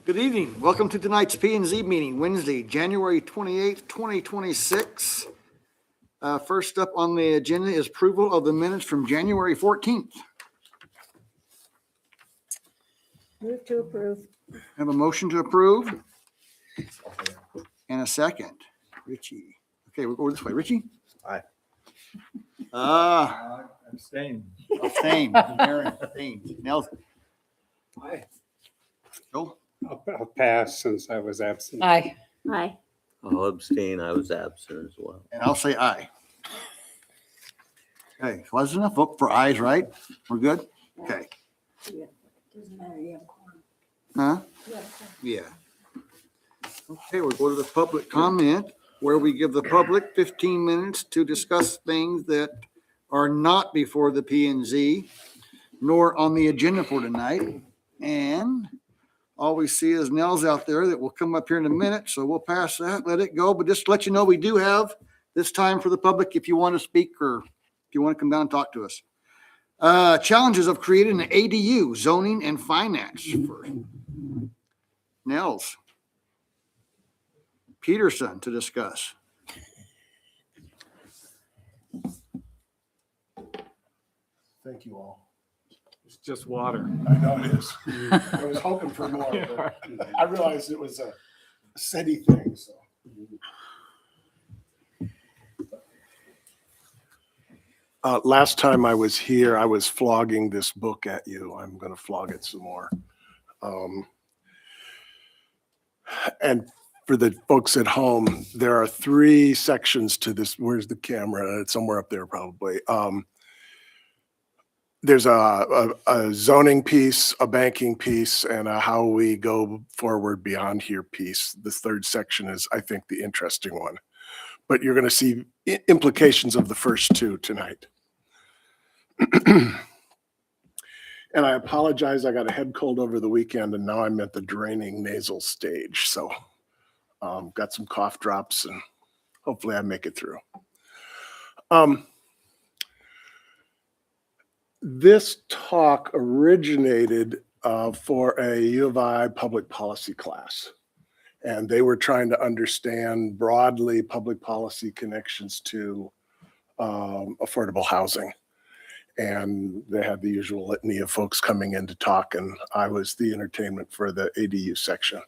Good evening. Welcome to tonight's P and Z meeting, Wednesday, January 28th, 2026. First up on the agenda is approval of the minutes from January 14th. Move to approve. Have a motion to approve and a second. Richie. Okay, we'll go this way. Richie? Aye. Abstain. Abstain. Aaron, abstain. Nelson? Aye. Joel? I'll pass since I was absent. Aye. Aye. I'll abstain. I was absent as well. And I'll say aye. Okay, so that's enough vote for ayes, right? We're good? Okay. Doesn't matter, you have a quorum. Huh? Yeah. Okay, we'll go to the public comment where we give the public 15 minutes to discuss things that are not before the P and Z nor on the agenda for tonight. And all we see is Nels out there that will come up here in a minute, so we'll pass that, let it go. But just to let you know, we do have this time for the public if you want to speak or if you want to come down and talk to us. Challenges of creating an ADU, zoning and finance. For Nels Peterson to discuss. Thank you all. It's just water. I know it is. I was hoping for more, but I realized it was a city thing, so. Last time I was here, I was flogging this book at you. I'm going to flog it some more. And for the folks at home, there are 3 sections to this. Where's the camera? It's somewhere up there probably. There's a zoning piece, a banking piece, and a how we go forward beyond here piece. The 3rd section is, I think, the interesting one. But you're going to see implications of the first 2 tonight. And I apologize, I got a head cold over the weekend, and now I'm at the draining nasal stage. So got some cough drops, and hopefully I make it through. This talk originated for a U of I public policy class, and they were trying to understand broadly public policy connections to affordable housing. And they had the usual litany of folks coming in to talk, and I was the entertainment for the ADU section.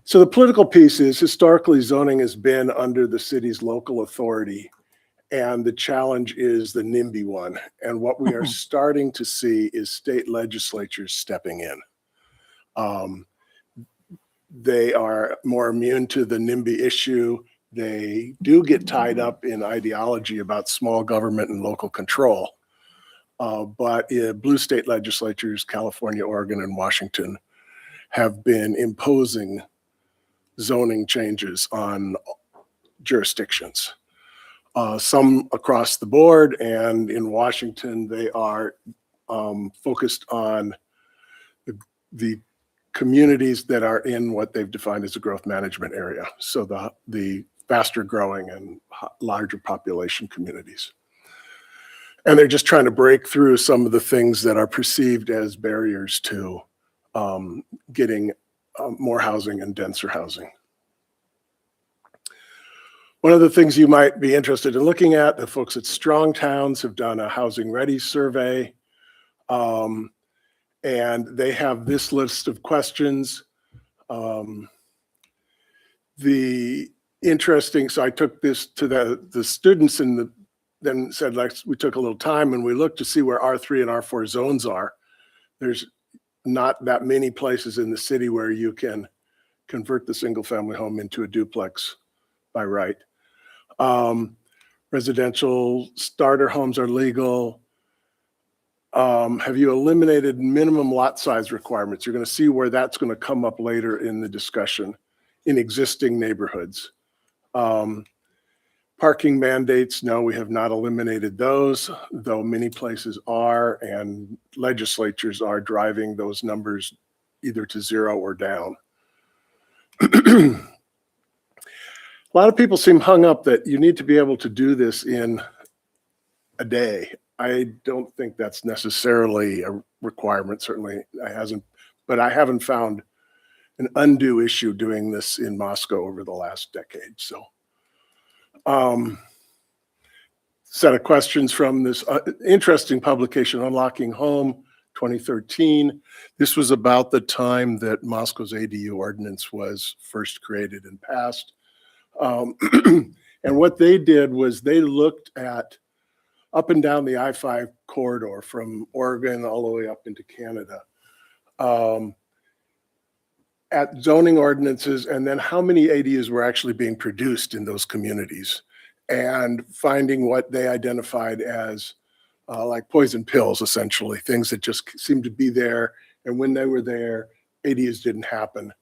So the political piece is historically zoning has been under the city's local authority. And the challenge is the NIMBY one. And what we are starting to see is state legislatures stepping in. They are more immune to the NIMBY issue. They do get tied up in ideology about small government and local control. But blue state legislatures, California, Oregon, and Washington, have been imposing zoning changes on jurisdictions. Some across the board, and in Washington, they are focused on the communities that are in what they've defined as a growth management area. So the faster growing and larger population communities. And they're just trying to break through some of the things that are perceived as barriers to getting more housing and denser housing. One of the things you might be interested in looking at, the folks at Strong Towns have done a housing ready survey. And they have this list of questions. So I took this to the students and then said, like, we took a little time and we looked to see where R3 and R4 zones are. There's not that many places in the city where you can convert the single family home into a duplex by right. Residential starter homes are legal. Have you eliminated minimum lot size requirements? You're going to see where that's going to come up later in the discussion in existing neighborhoods. Parking mandates, no, we have not eliminated those, though many places are, and legislatures are driving those numbers either to 0 or down. A lot of people seem hung up that you need to be able to do this in a day I don't think that's necessarily a requirement. Certainly but I haven't found an undue issue doing this in Moscow over the last decade. So, set of questions from this interesting publication, Unlocking Home 2013. This was about the time that Moscow's ADU ordinance was first created and passed. And what they did was they looked at up and down the I-5 corridor from Oregon all the way up into Canada, at zoning ordinances, and then how many ADUs were actually being produced in those communities, and finding what they identified as like poison pills, essentially, things that just seemed to be there. And when they were there, ADUs didn't happen.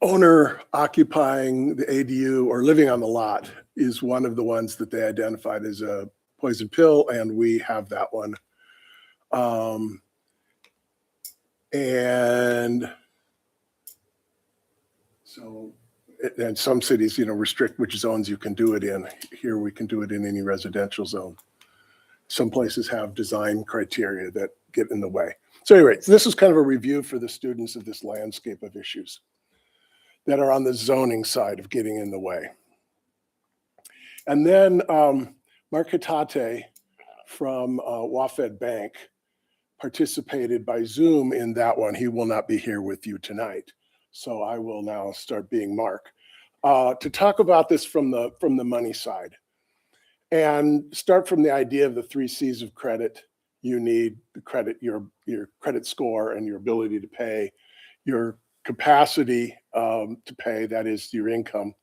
Owner occupying the ADU or living on the lot is one of the ones that they identified as a poison pill, and we have that one. And so, and some cities, restrict which zones you can do it in. Here we can do it in any residential zone. Some places have design criteria that get in the way. So anyway, this is kind of a review for the students of this landscape of issues that are on the zoning side of getting in the way. And then Mark Hitate from WaFd Bank participated by Zoom in that one. He will not be here with you tonight. So I will now start being Mark to talk about this from the money side, and start from the idea of the 3 C's of credit. You need the credit, your credit score and your ability to pay, your capacity to pay, that is your income,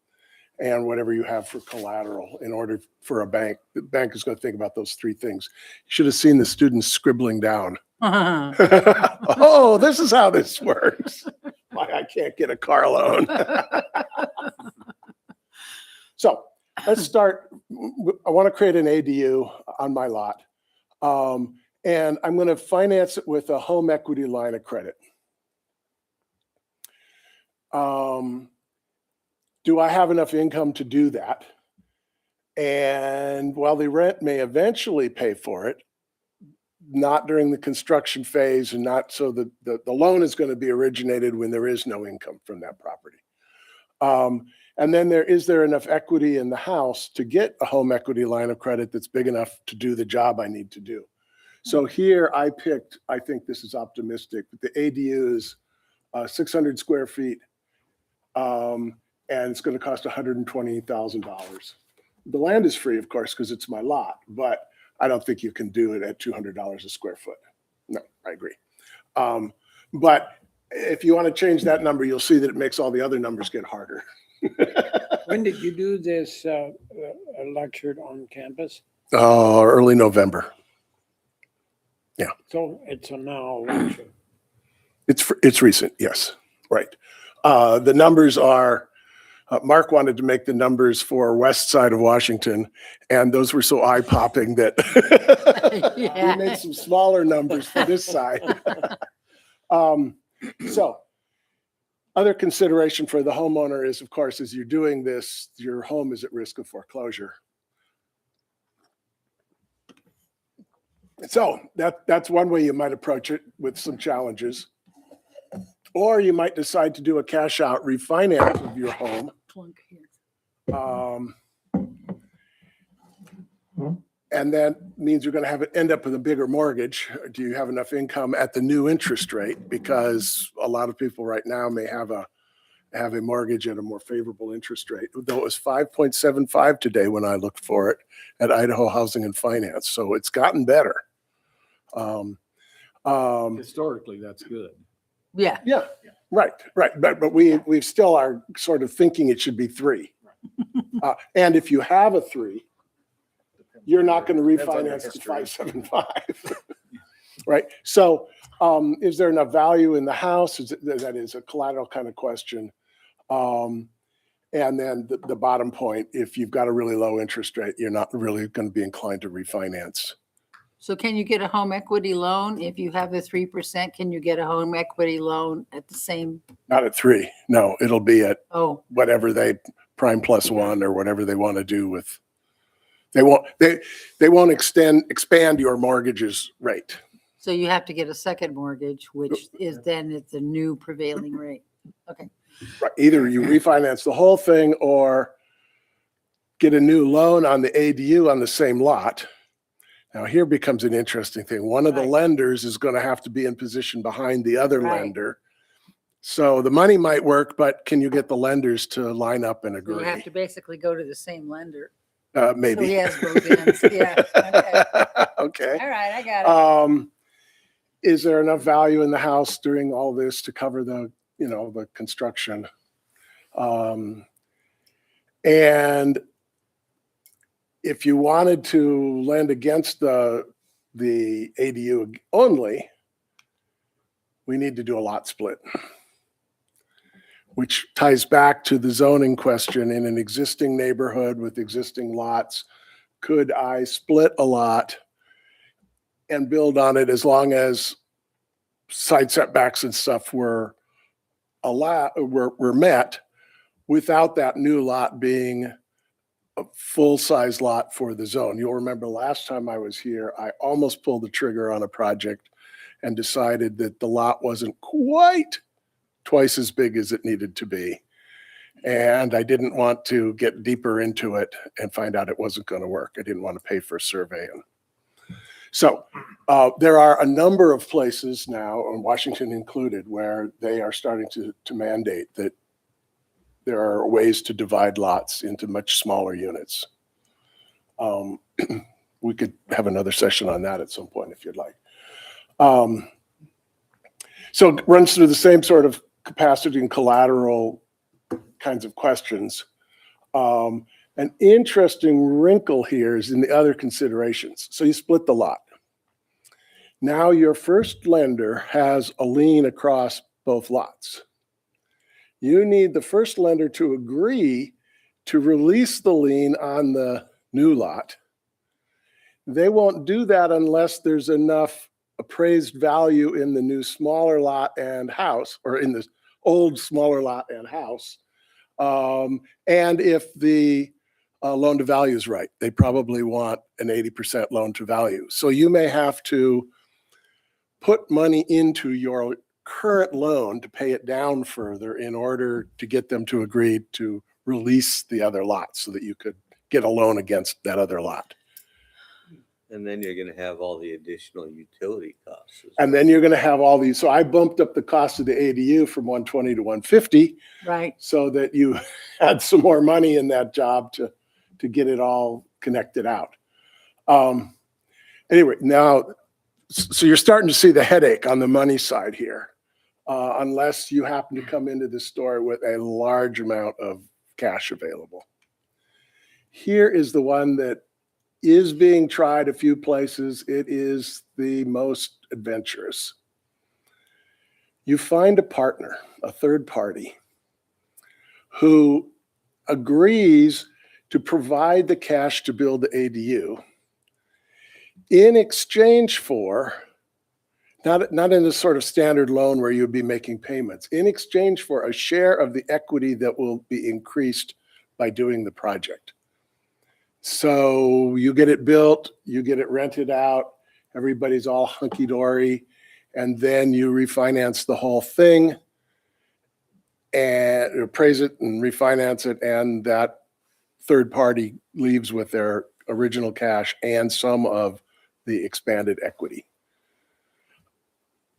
and whatever you have for collateral. In order for a bank, the bank is going to think about those 3 things. You should have seen the students scribbling down. Oh, this is how this works. Why I can't get a car loan. So let's start. I want to create an ADU on my lot. And I'm going to finance it with a home equity line of credit. Do I have enough income to do that? And while the rent may eventually pay for it, not during the construction phase, and not so the loan is going to be originated when there is no income from that property. And then is there enough equity in the house to get a home equity line of credit that's big enough to do the job I need to do? So here I think this is optimistic, but the ADU is 600 square feet, and it's going to cost $120,000. The land is free, of course, because it's my lot, but I don't think you can do it at $200 a square foot. No, I agree. But if you want to change that number, you'll see that it makes all the other numbers get harder. When did you do this lecture on campus? Early November. Yeah. So it's a now lecture. It's recent, yes, right. The numbers are, Mark wanted to make the numbers for west side of Washington, and those were so eye-popping that we made some smaller numbers for this side. So other consideration for the homeowner is, of course, as you're doing this, your home is at risk of foreclosure. So that's one way you might approach it, with some challenges. Or you might decide to do a cash out refinance of your home. And that means you're going to end up with a bigger mortgage. Do you have enough income at the new interest rate? Because a lot of people right now may have a mortgage at a more favorable interest rate, though it was 5.75 today when I looked for it at Idaho Housing and Finance. So it's gotten better. Historically, that's good. Yeah. Yeah, right. But we still are sort of thinking it should be 3. And if you have a 3, you're not going to refinance to 5.75. Right. So is there enough value in the house? That is a collateral kind of question. And then the bottom point, if you've got a really low interest rate, you're not really going to be inclined to refinance. So can you get a home equity loan? If you have the 3%, can you get a home equity loan at the same? Not at 3. No, it'll be at Oh, whatever they prime plus one or whatever they want to do with. They won't expand your mortgage's rate. So you have to get a second mortgage, which is then at the new prevailing rate. Okay. Right. Either you refinance the whole thing or get a new loan on the ADU on the same lot. Now here becomes an interesting thing. One of the Right. lenders is going to have to be in position behind the other Right. lender. So the money might work, but can you get the lenders to line up and So agree? you have to basically go to the same lender. Maybe. So he has both ends. Yeah. Okay. Okay. All right, I got it. Is there enough value in the house during all this to cover the, the construction? And if you wanted to lend against the ADU only, we need to do a lot split, which ties back to the zoning question. In an existing neighborhood with existing lots, could I split a lot and build on it as long as side setbacks and stuff were met without that new lot being a full-size lot for the zone? You'll remember last time I was here, I almost pulled the trigger on a project and decided that the lot wasn't quite twice as big as it needed to be. And I didn't want to get deeper into it and find out it wasn't going to work. I didn't want to pay for a survey. So there are a number of places now, and Washington included, where they are starting to mandate that there are ways to divide lots into much smaller units. We could have another session on that at some point if you'd like. So it runs through the same sort of capacity and collateral kinds of questions. An interesting wrinkle here is in the other considerations. So you split the lot. Now your first lender has a lien across both lots. You need the first lender to agree to release the lien on the new lot. They won't do that unless there's enough appraised value in the new smaller lot and house, or in the old smaller lot and house. And if the loan to value is right, they probably want an 80% loan to value. So you may have to put money into your current loan to pay it down further in order to get them to agree to release the other lot so that you could get a loan against that other lot. And then you're gonna have all the additional utility costs. And then you're going to have all these. So I bumped up the cost of the ADU from 120 to 150 Right. so that you had some more money in that job to get it all connected out. Anyway, now, so you're starting to see the headache on the money side here, unless you happen to come into the store with a large amount of cash available. Here is the one that is being tried a few places. It is the most adventurous. You find a partner, a third party, who agrees to provide the cash to build the ADU in exchange for, not in the sort of standard loan where you'd be making payments, in exchange for a share of the equity that will be increased by doing the project. So you get it built, you get it rented out, everybody's all hunky-dory, and then you refinance the whole thing and appraise it and refinance it, and that third party leaves with their original cash and some of the expanded equity.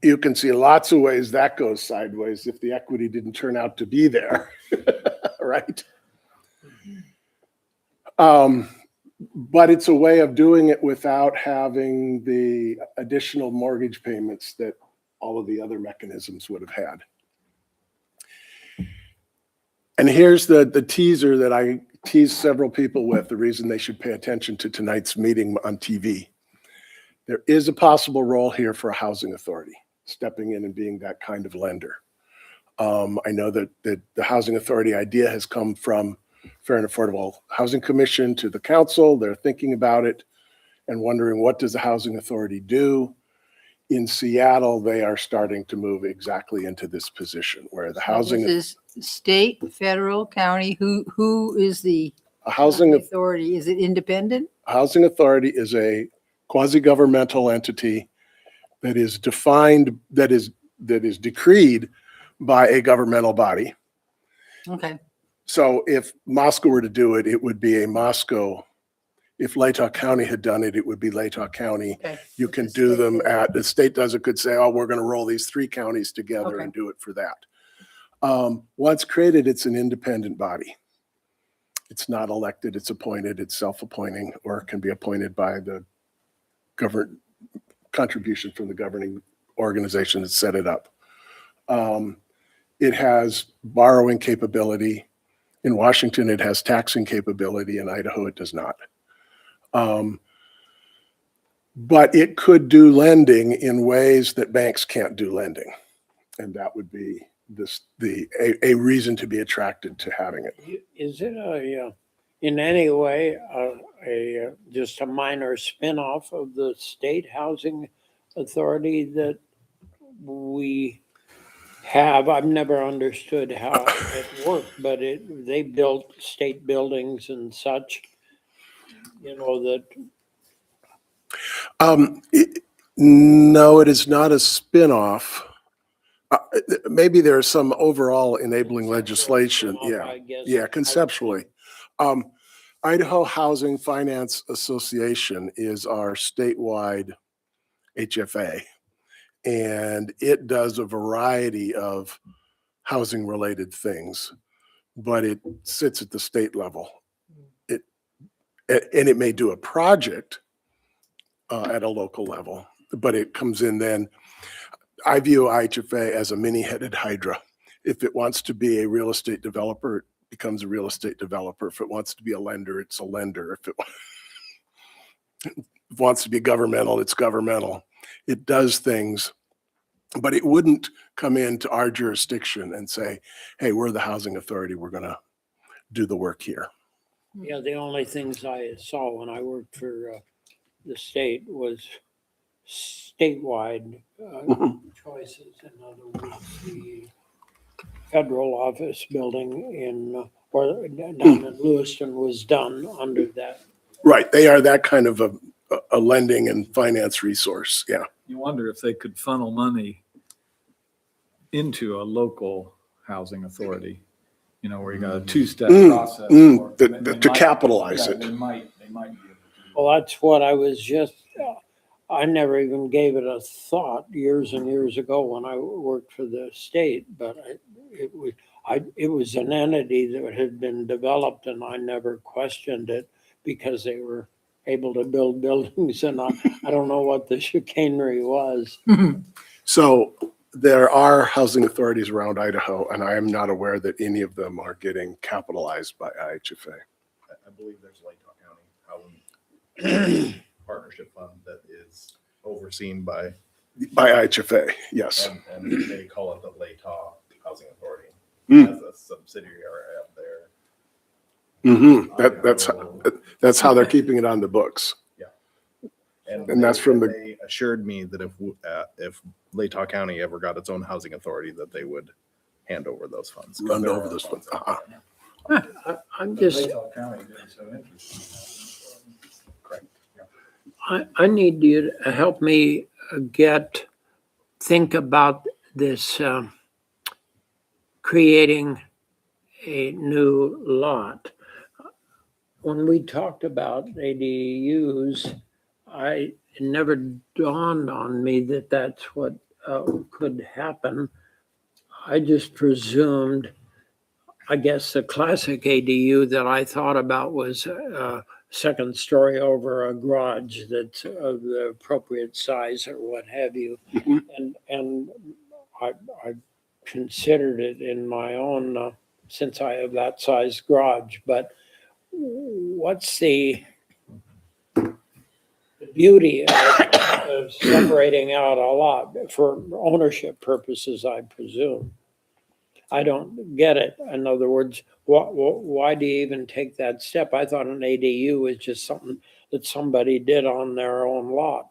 You can see lots of ways that goes sideways if the equity didn't turn out to be there, right? But it's a way of doing it without having the additional mortgage payments that all of the other mechanisms would have had. And here's the teaser that I teased several people with, the reason they should pay attention to tonight's meeting on TV. There is a possible role here for a housing authority stepping in and being that kind of lender. I know that the housing authority idea has come from Fair and Affordable Housing Commission to the council. They're thinking about it and wondering, what does the housing authority do? In Seattle, they are starting to move exactly into this position where the housing, This is state, federal, county, who is the a housing authority? Is it independent? housing authority is a quasi-governmental entity that is defined, that is decreed by a governmental body. Okay, So if Moscow were to do it, it would be a Moscow. If Latah County had done it, it would be Latah County. okay. You can do them at, the state does it, could say, oh, we're going to roll these 3 counties together Okay. and do it for that. Once created, it's an independent body. It's not elected, it's appointed, it's self-appointing, or it can be appointed by the contribution from the governing organization that set it up. It has borrowing capability. In Washington, it has taxing capability. In Idaho, it does not. But it could do lending in ways that banks can't do lending. And that would be a reason to be attracted to having it. Is it in any way, just a minor spin-off of the state housing authority that we have? I've never understood how it worked, but they built state buildings and such, that. No, it is not a spin-off. Maybe there's some overall enabling legislation. Yeah. I guess. Yeah, conceptually. Idaho Housing Finance Association is our statewide HFA, and it does a variety of housing related things, but it sits at the state level. And it may do a project at a local level, but it comes in then. I view IHFA as a mini-headed hydra. If it wants to be a real estate developer, it becomes a real estate developer. If it wants to be a lender, it's a lender. If it wants to be governmental, it's governmental. It does things, but it wouldn't come into our jurisdiction and say, hey, we're the housing authority, we're gonna do the work here. Yeah, the only things I saw when I worked for the state was statewide choices. In other words, the federal office building or down in Lewiston was done under that. Right, they are that kind of a lending and finance resource, yeah. You wonder if they could funnel money into a local housing authority, where you got a 2-step process. To capitalize it. They might be able to. Well, that's what I was just, I never even gave it a thought years and years ago when I worked for the state, but it was an entity that had been developed and I never questioned it because they were able to build buildings and I don't know what the chicanery was. So there are housing authorities around Idaho, and I am not aware that any of them are getting capitalized by IHFA. I believe there's Latah County Housing Partnership Fund that is overseen by, By IHFA, yes. and they call it the Latah Housing Authority. Mm. As a subsidiary out there. That's how they're keeping it on the books. And that's from the. They assured me that if Latah County ever got its own housing authority, that they would hand over those funds. Run over those funds. I'm just, Latah County did so interesting. Correct. I need you to help me think about this creating a new lot. When we talked about ADUs, it never dawned on me that that's what could happen. I just presumed, I guess the classic ADU that I thought about was second story over a garage that's of the appropriate size or what have you. And I considered it in my own, since I have that size garage, but what's the beauty of separating out a lot for ownership purposes, I presume? I don't get it. In other words, why do you even take that step? I thought an ADU was just something that somebody did on their own lot.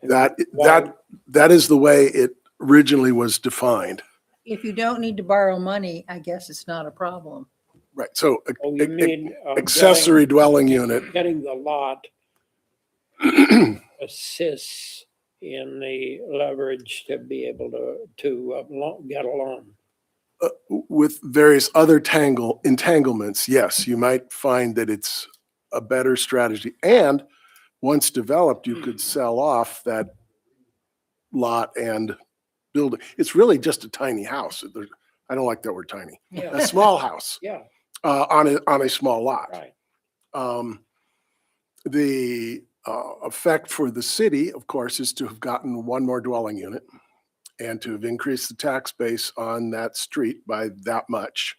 That is the way it originally was defined. If you don't need to borrow money, I guess it's not a problem. Right, so Oh, you mean accessory dwelling unit, getting the lot assists in the leverage to be able to get a loan. with various other entanglements, yes, you might find that it's a better strategy. And once developed, you could sell off that lot and build. It's really just a tiny house. I don't like that word tiny. Yeah, A small house yeah, on a small lot. right. The effect for the city, of course, is to have gotten one more dwelling unit and to have increased the tax base on that street by that much,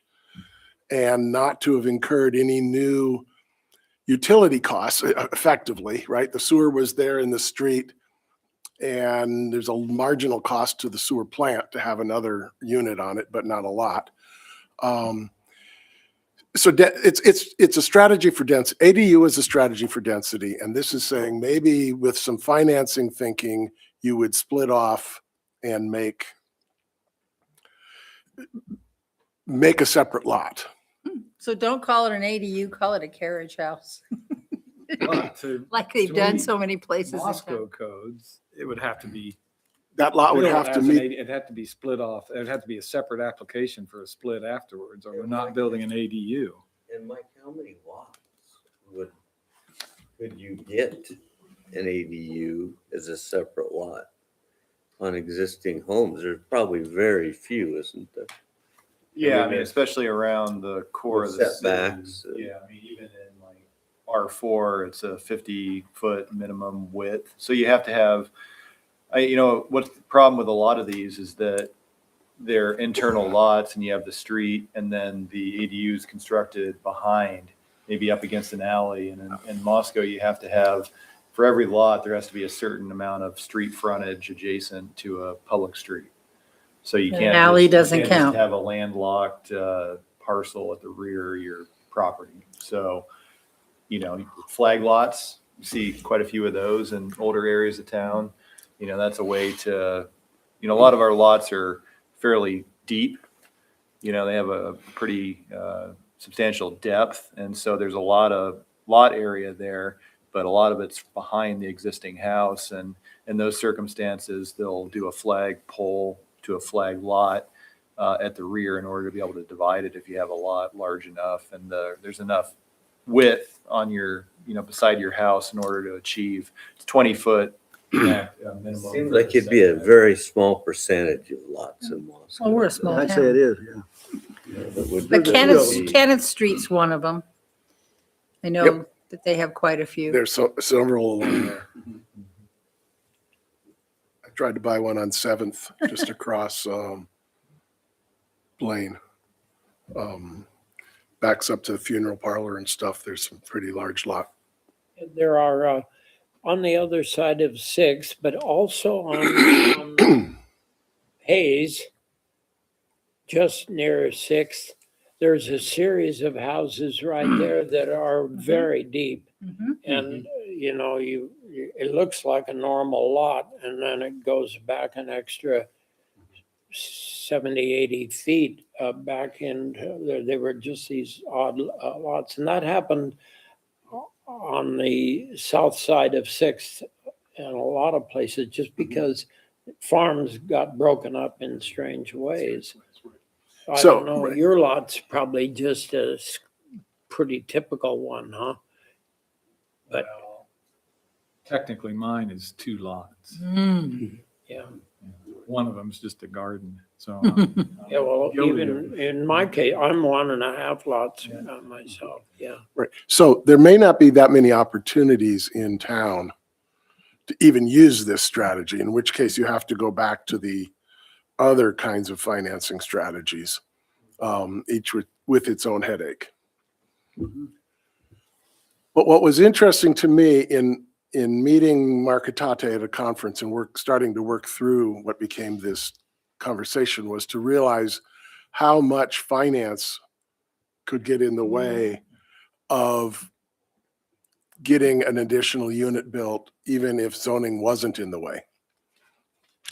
and not to have incurred any new utility costs effectively, right? The sewer was there in the street, and there's a marginal cost to the sewer plant to have another unit on it, but not a lot. So it's a strategy for density. ADU is a strategy for density, and this is saying maybe with some financing thinking, you would split off and make a separate lot. So don't call it an ADU, call it a carriage house, But to like they've done so many places. in Moscow town. codes, it would have to be. That lot would billed have to as an meet, AD It'd have to be split off. It'd have to be a separate application for a split afterwards, or we're not building an ADU. And Mike, how many lots could you get an ADU as a separate lot on existing homes? There's probably very few, isn't there? Yeah, I mean, especially around the core of the Setbacks. city. Yeah, I mean, even in like R4, it's a 50-foot minimum width. So you have to have, what's the problem with a lot of these is that they're internal lots and you have the street and then the ADU is constructed behind, maybe up against an alley. And in Moscow, you have to have, for every lot, there has to be a certain amount of street frontage adjacent to a public street. So you An can't. alley you doesn't can't just count. have a landlocked parcel at the rear of your property. So, flag lots, you see quite a few of those in older areas of town. That's a way to, a lot of our lots are fairly deep. They have a pretty substantial depth. And so there's a lot of lot area there, but a lot of it's behind the existing house. And in those circumstances, they'll do a flag pole to a flag lot at the rear in order to be able to divide it if you have a lot large enough and there's enough width on your, beside your house in order to achieve 20-foot minimum. Seems like it'd be a very small percentage of lots in Moscow. Well, we're a small I'd say it town. is, yeah. That would But be- Kenneth Street's one of them. I know Yep. that they have quite a few. there's several along there. I tried to buy one on 7th, just across Blaine. Backs up to the funeral parlor and stuff. There's some pretty large lot. There are, on the other side of 6, but also on Hayes, just near 6th, there's a series of houses right there that are very deep. Mhm. And, it looks like a normal lot, and then it goes back an extra 70, 80 feet back in. They were just these odd lots. And that happened on the south side of 6th in a lot of places, just because farms got broken up in strange ways. I So, don't know, right. your lot's probably just a pretty typical one, huh? But, Well, technically, mine is 2 lots. Mm. yeah. One of them's just a garden, so. Yeah, well, guilty even in my case, I'm 1.5 lots Yeah. myself, yeah. Right. So there may not be that many opportunities in town to even use this strategy, in which case you have to go back to the other kinds of financing strategies, each with its own headache. But what was interesting to me in meeting Mark Hatate at a conference and starting to work through what became this conversation was to realize how much finance could get in the way of getting an additional unit built, even if zoning wasn't in the way.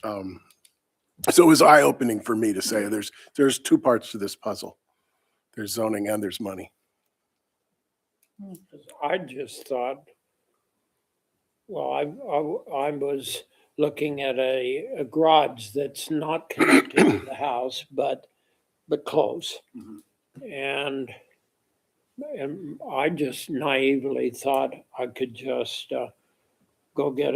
So it was eye-opening for me to say there's two parts to this puzzle. There's zoning and there's money. I just thought, well, I was looking at a garage that's not connected to the house, but close. And I just naively thought I could just go get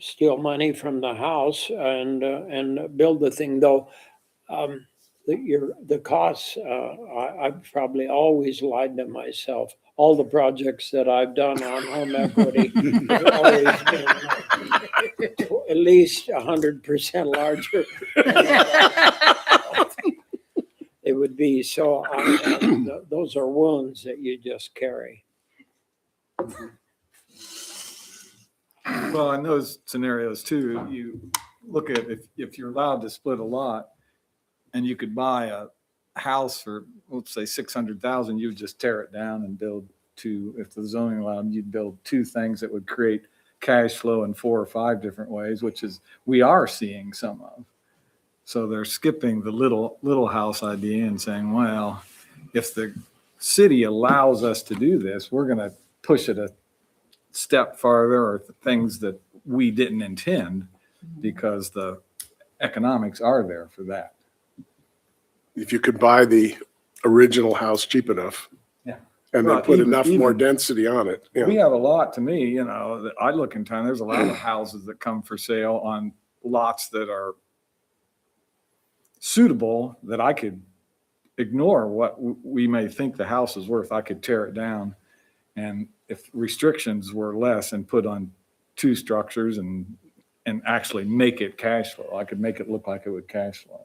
steal money from the house and build the thing, though. The costs, I've probably always lied to myself. All the projects that I've done on home equity have always been at least 100% larger. It would be, so those are wounds that you just carry. Well, in those scenarios too, you look at if you're allowed to split a lot and you could buy a house for, let's say 600,000, you would just tear it down and build two. If the zoning allowed, you'd build two things that would create cash flow in 4 or 5 different ways, which is we are seeing some of. So they're skipping the little house idea and saying, well, if the city allows us to do this, we're going to push it a step farther, or things that we didn't intend, because the economics are there for that. If you could buy the original house cheap enough. Yeah. And then Well, put even- enough more even- density on it. We have a lot, to me, that I look in town, there's a lot of houses that come for sale on lots that are suitable, that I could ignore what we may think the house is worth. I could tear it down. And if restrictions were less and put on 2 structures and actually make it cash flow, I could make it look like it would cash flow.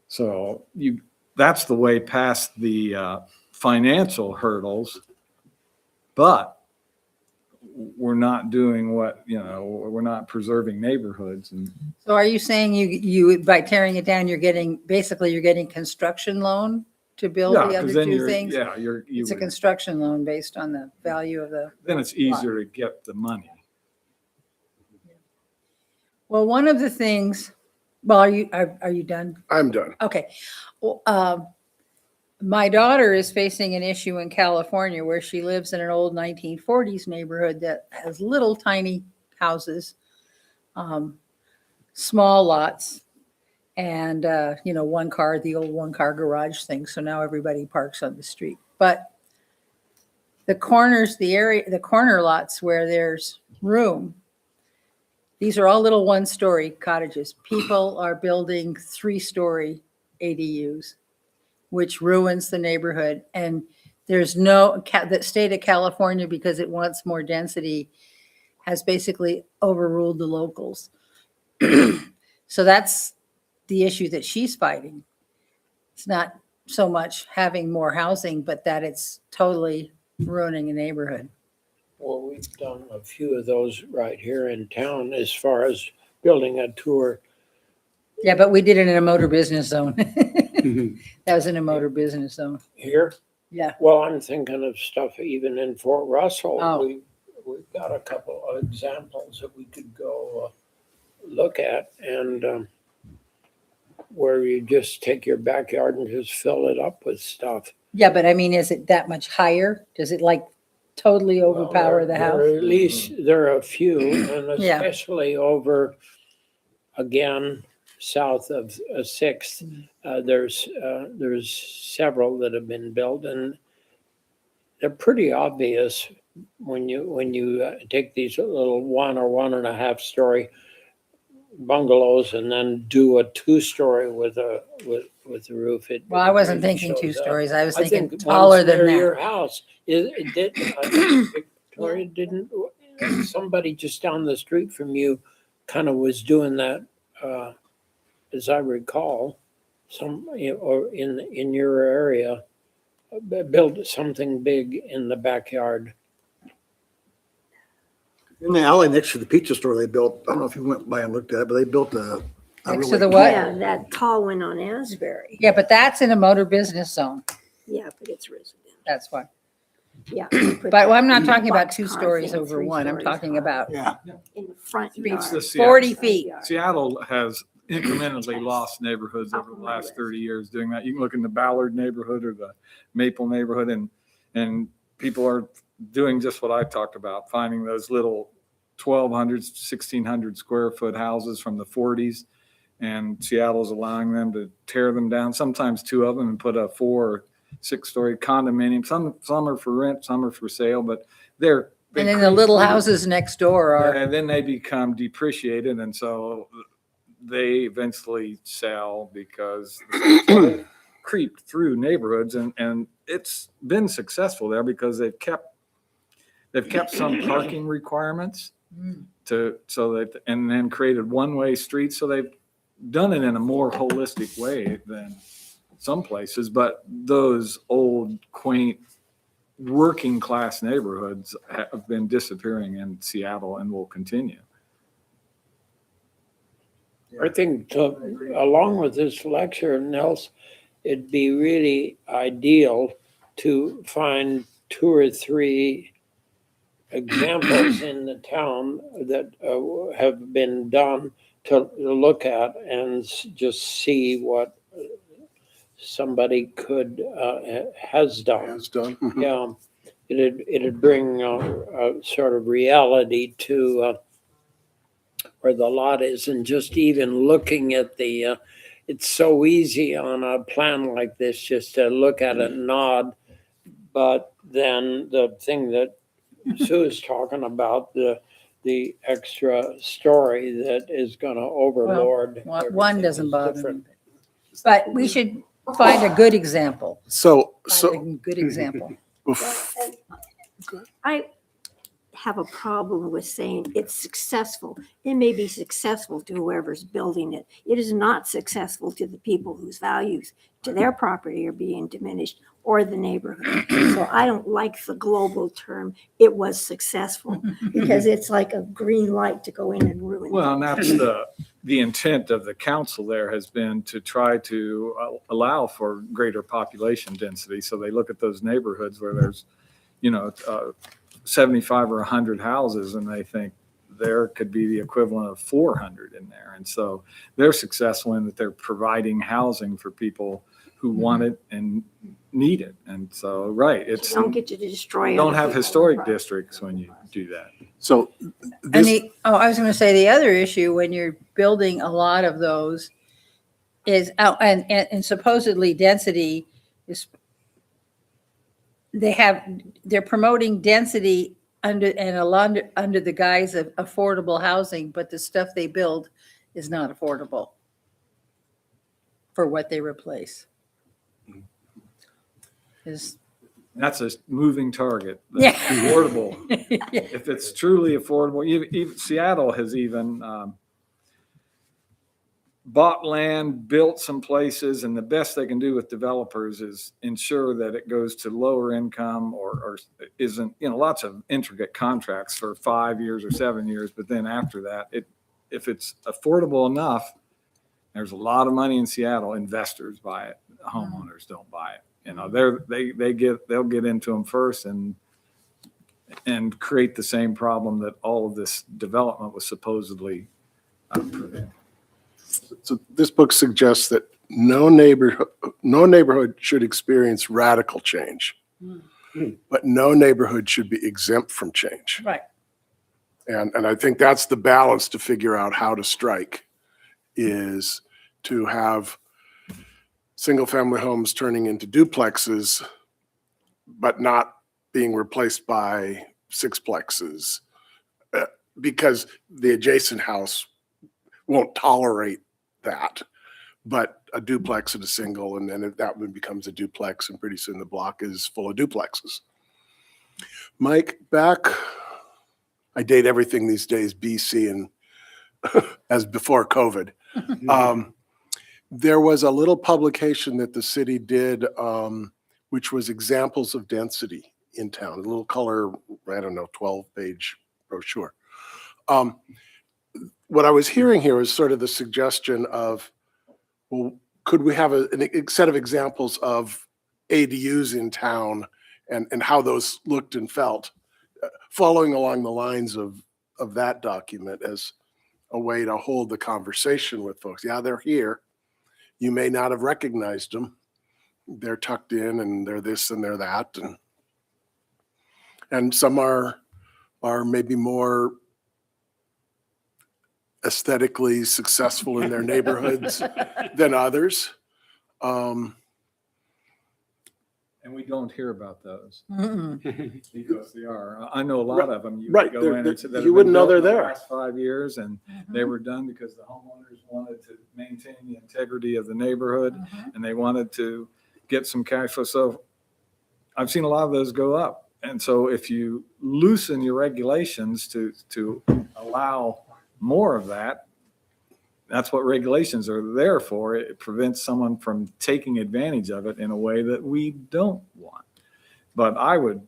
So that's the way past the financial hurdles, but we're not doing we're not preserving neighborhoods. And So are you saying you by tearing it down, you're getting construction loan to build yeah, the other because then two things? It's a construction loan based on the value of the. then it's easier to get the money. Well, one of the things, well, are you done? I'm done. Okay. Well, my daughter is facing an issue in California where she lives in an old 1940s neighborhood that has little tiny houses, small lots, and, the old 1-car garage thing. So now everybody parks on the street. But the corner lots where there's room, these are all little 1-story cottages. People are building 3-story ADUs, which ruins the neighborhood. And there's the state of California, because it wants more density, has basically overruled the locals. So that's the issue that she's fighting. It's not so much having more housing, but that it's totally ruining a neighborhood. Well, we've done a few of those right here in town as far as building a tour. Yeah, but we did it in a motor business zone. That was in a motor business zone. Here? Yeah. Well, I'm thinking of stuff even in Fort Russell. Oh. We've got a couple of examples that we could go look at, and where you just take your backyard and just fill it up with stuff. Yeah, but I mean, is it that much higher? Does it totally overpower the house? At least there are a few, and Yeah. especially over, again, south of 6th, there's several that have been built, and they're pretty obvious when you take these little 1 or 1.5 story bungalows and then do a 2-story with the roof. Well, I wasn't really thinking 2 shows up. stories. I was I thinking think taller ones than near that. your house. Victoria didn't, somebody just down the street from you kind of was doing that, as I recall, or in your area, built something big in the backyard. In the alley next to the pizza store, they built, I don't know if you went by and looked at it, but they built a Next to really- the what? Yeah, that tall one on Asbury. Yeah, but that's in a motor business zone. Yeah, but it's residential. That's why. Yeah. But I'm not talking about Box 2 car stories thing, over 3 one. I'm stories talking high. about Yeah. In the front It's yard. 40 feet. Seattle has incrementally lost neighborhoods over the last 30 years doing that. You can look in the Ballard neighborhood or the Maple neighborhood, and people are doing just what I talked about, finding those little 1,200, 1,600 square foot houses from the 40s. And Seattle's allowing them to tear them down, sometimes 2 of them, and put a 4 or 6 story condominium. Some are for rent, some are for sale, but they And then the creep little through. houses next door are, And then they become depreciated, and so they eventually sell because they creep through neighborhoods, and it's been successful there because they've kept some parking requirements and then created one-way streets. So they've done it in a more holistic way than some places, but those old, quaint, working class neighborhoods have been disappearing in Seattle and will continue. I think along with this lecture, Nels, it'd be really ideal to find 2 or 3 examples in the town that have been done to look at and just see what somebody has done. Has done. Yeah, it'd bring a sort of reality to where the lot is, and just even looking at the, it's so easy on a plan like this just to look at it and nod. But then the thing that Sue is talking about, the extra story that is going to overlord. one everything doesn't is bother me. different. But we should find a good example. So, Find a good example. I have a problem with saying it's successful. It may be successful to whoever's building it. It is not successful to the people whose values to their property are being diminished or the neighborhood. So I don't like the global term, it was successful, because it's like a green light to go in and ruin. Well, and that's the intent of the council there has been to try to allow for greater population density. So they look at those neighborhoods where there's, 75 or 100 houses, and they think there could be the equivalent of 400 in there. And so they're successful in that they're providing housing for people who want it and need it. And so, right, it's, You don't get to destroy. you don't other have people's historic property. districts when you do that. so And this, I was going to say the other issue when you're building a lot of those is out and supposedly density is, they're promoting density under the guise of affordable housing, but the stuff they build is not affordable for what they replace. That's a moving target. Yeah. Affordable. Yeah. If it's truly affordable, even Seattle has even bought land, built some places, and the best they can do with developers is ensure that it goes to lower income or isn't, lots of intricate contracts for 5 years or 7 years. But then after that, if it's affordable enough, there's a lot of money in Seattle. Investors buy it. Homeowners don't buy it. They'll get into them first and create the same problem that all of this development was supposedly preventing. so this book suggests that no neighborhood should experience radical change, but no neighborhood should be exempt from change. Right. And I think that's the balance to figure out how to strike, is to have single-family homes turning into duplexes, but not being replaced by sixplexes, because the adjacent house won't tolerate that. But a duplex and a single, and then if that one becomes a duplex, and pretty soon the block is full of duplexes. Mike, I date everything these days, BC and as before COVID. There was a little publication that the city did, which was examples of density in town, a little color, 12-page brochure. What I was hearing here is sort of the suggestion of, well, could we have a set of examples of ADUs in town and how those looked and felt, following along the lines of that document as a way to hold the conversation with folks. Yeah, they're here. You may not have recognized them. They're tucked in and they're this and they're that. And some are maybe more aesthetically successful in their neighborhoods than others. And we don't hear about those Mm-mm. because they are. I know a lot of them. You Right, go they're- in and say that you have wouldn't been know built they're in the there. last 5 years, and they were done because the homeowners wanted to maintain the integrity of the neighborhood and they wanted to get some cash flow. So I've seen a lot of those go up. And so if you loosen your regulations to allow more of that, that's what regulations are there for. It prevents someone from taking advantage of it in a way that we don't want. But I would,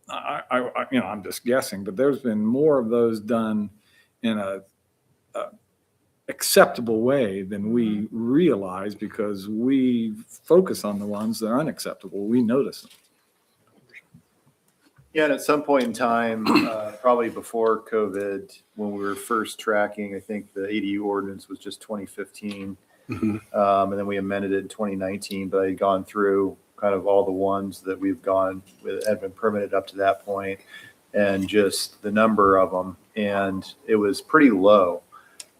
I'm just guessing, but there's been more of those done in a acceptable way than we realize because we focus on the ones that are unacceptable. We notice them. Yeah, and at some point in time, probably before COVID, when we were first tracking, I think the ADU ordinance was just 2015. And then we amended it in 2019, but I had gone through kind of all the ones that we've gone with, had been permitted up to that point, and just the number of them. And it was pretty low.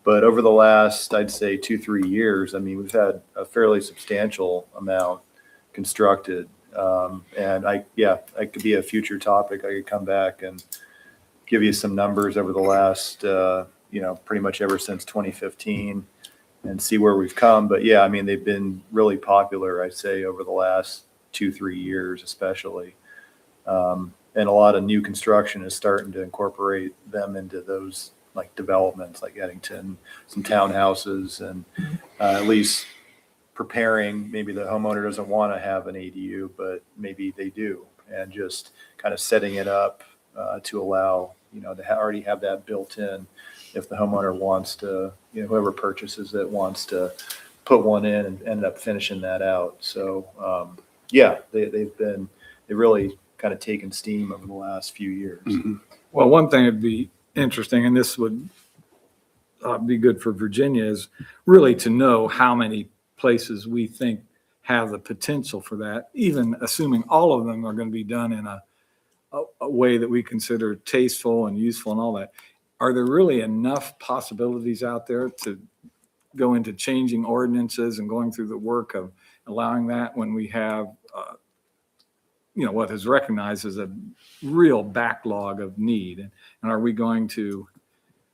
But over the last, I'd say 2-3 years, I mean, we've had a fairly substantial amount constructed. And I could be a future topic. I could come back and give you some numbers over the last, pretty much ever since 2015 and see where we've come. But yeah, I mean, they've been really popular, I'd say, over the last 2-3 years, especially. And a lot of new construction is starting to incorporate them into those like developments like Eddington, some townhouses, and at least preparing, maybe the homeowner doesn't want to have an ADU, but maybe they do, and just kind of setting it up to allow, to already have that built in if the homeowner wants to, whoever purchases it wants to put one in and end up finishing that out. So, they've really kind of taken steam over the last few years. Well, one thing that'd be interesting, and this would be good for Virginia, is really to know how many places we think have the potential for that, even assuming all of them are going to be done in a way that we consider tasteful and useful and all that. Are there really enough possibilities out there to go into changing ordinances and going through the work of allowing that when we have, what is recognized as a real backlog of need? And are we going to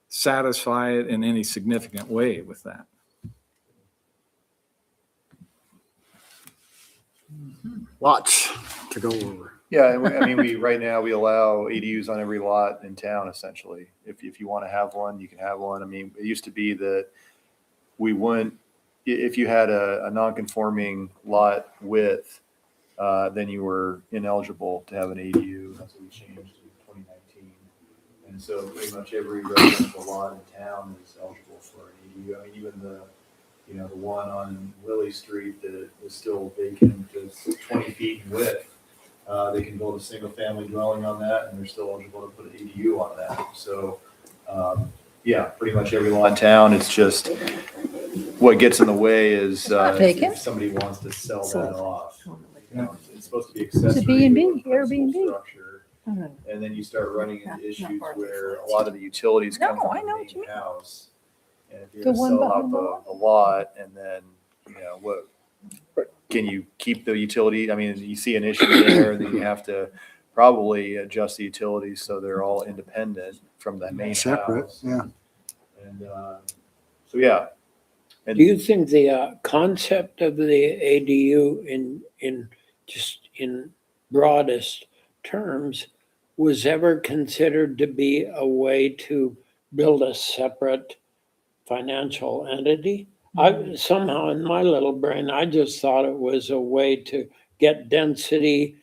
satisfy it in any significant way with that? Lots to go over. Yeah, and we right now we allow ADUs on every lot in town essentially. If you want to have one, you can have one. I mean, it used to be that we wouldn't, if you had a non-conforming lot width, then you were ineligible to have an ADU. That's what we changed in 2019. And so pretty much every residential lot in town is eligible for an ADU. I mean, even the one on Lily Street that is still vacant is 20 feet in width. They can build a single family dwelling on that and they're still eligible to put an ADU on that. So, pretty much every lot in town. It's just what gets in the way is vacant. if somebody wants to sell that off. It's supposed to be It's a accessory. B&B, to a principal Airbnb. structure. Mhm. And then you start running Not into issues Barclays. where a lot of the utilities come No, from I know the what you main mean. house. And if you're The gonna one sell behind the off a lot and then, what, can you keep the utility? I mean, you see an issue there, then you have to probably adjust the utilities so they're all independent from the main Separate, house. yeah. And, so, yeah. And Do you think the concept of the ADU in broadest terms was ever considered to be a way to build a separate financial entity? Somehow in my little brain, I just thought it was a way to get density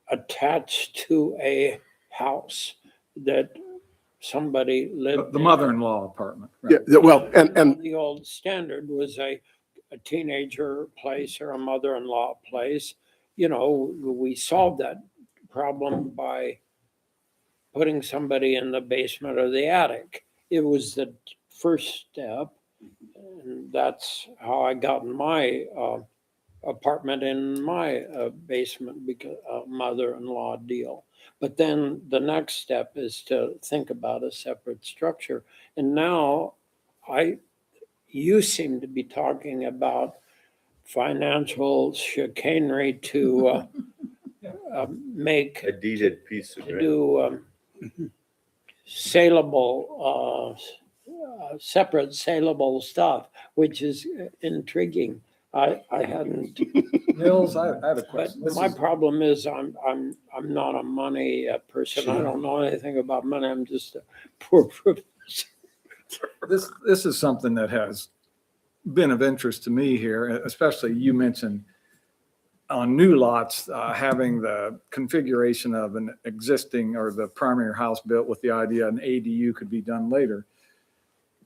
attached to a house that somebody lived The in. mother-in-law apartment. right? Yeah, well, and The old standard was a teenager place or a mother-in-law place, we solved that problem by putting somebody in the basement or the attic. It was the first step. And that's how I got in my apartment in my basement because mother-in-law deal. But then the next step is to think about a separate structure. And now you seem to be talking about financial chicanery to make, A deeded piece of to it. do saleable, separate saleable stuff, which is intriguing. I hadn't, Nils, I have a but question. This my is- problem is I'm not a money person. I don't know anything about money. I'm just a poor professor. This is something that has been of interest to me here, especially you mentioned on new lots, having the configuration of an existing or the primary house built with the idea an ADU could be done later.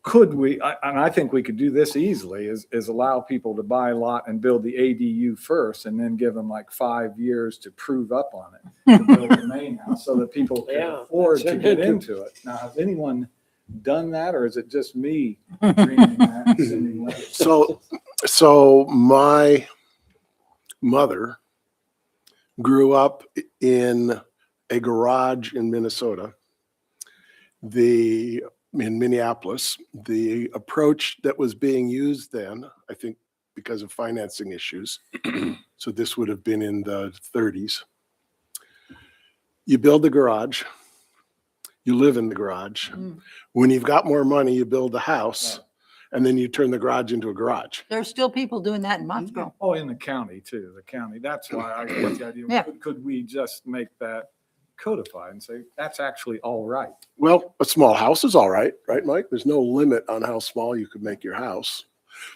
Could we, and I think we could do this easily, is allow people to buy a lot and build the ADU first and then give them like 5 years to prove up on it, to build the main house so that people can Yeah, afford that's to an get inter- into it. Now, has anyone done that or is it just me dreaming that and sending letters? So my mother grew up in a garage in Minnesota. In Minneapolis, the approach that was being used then, I think because of financing issues, so this would have been in the 30s. You build the garage, you live in the garage. Mm. When you've got more money, you build the house, and then you turn the garage into a garage. There's still people doing that in Montville. Oh, in the county too, the county. That's why I get the idea. Yeah. Could we just make that codified and say, that's actually all right? Well, a small house is all right, right, Mike? There's no limit on how small you could make your house.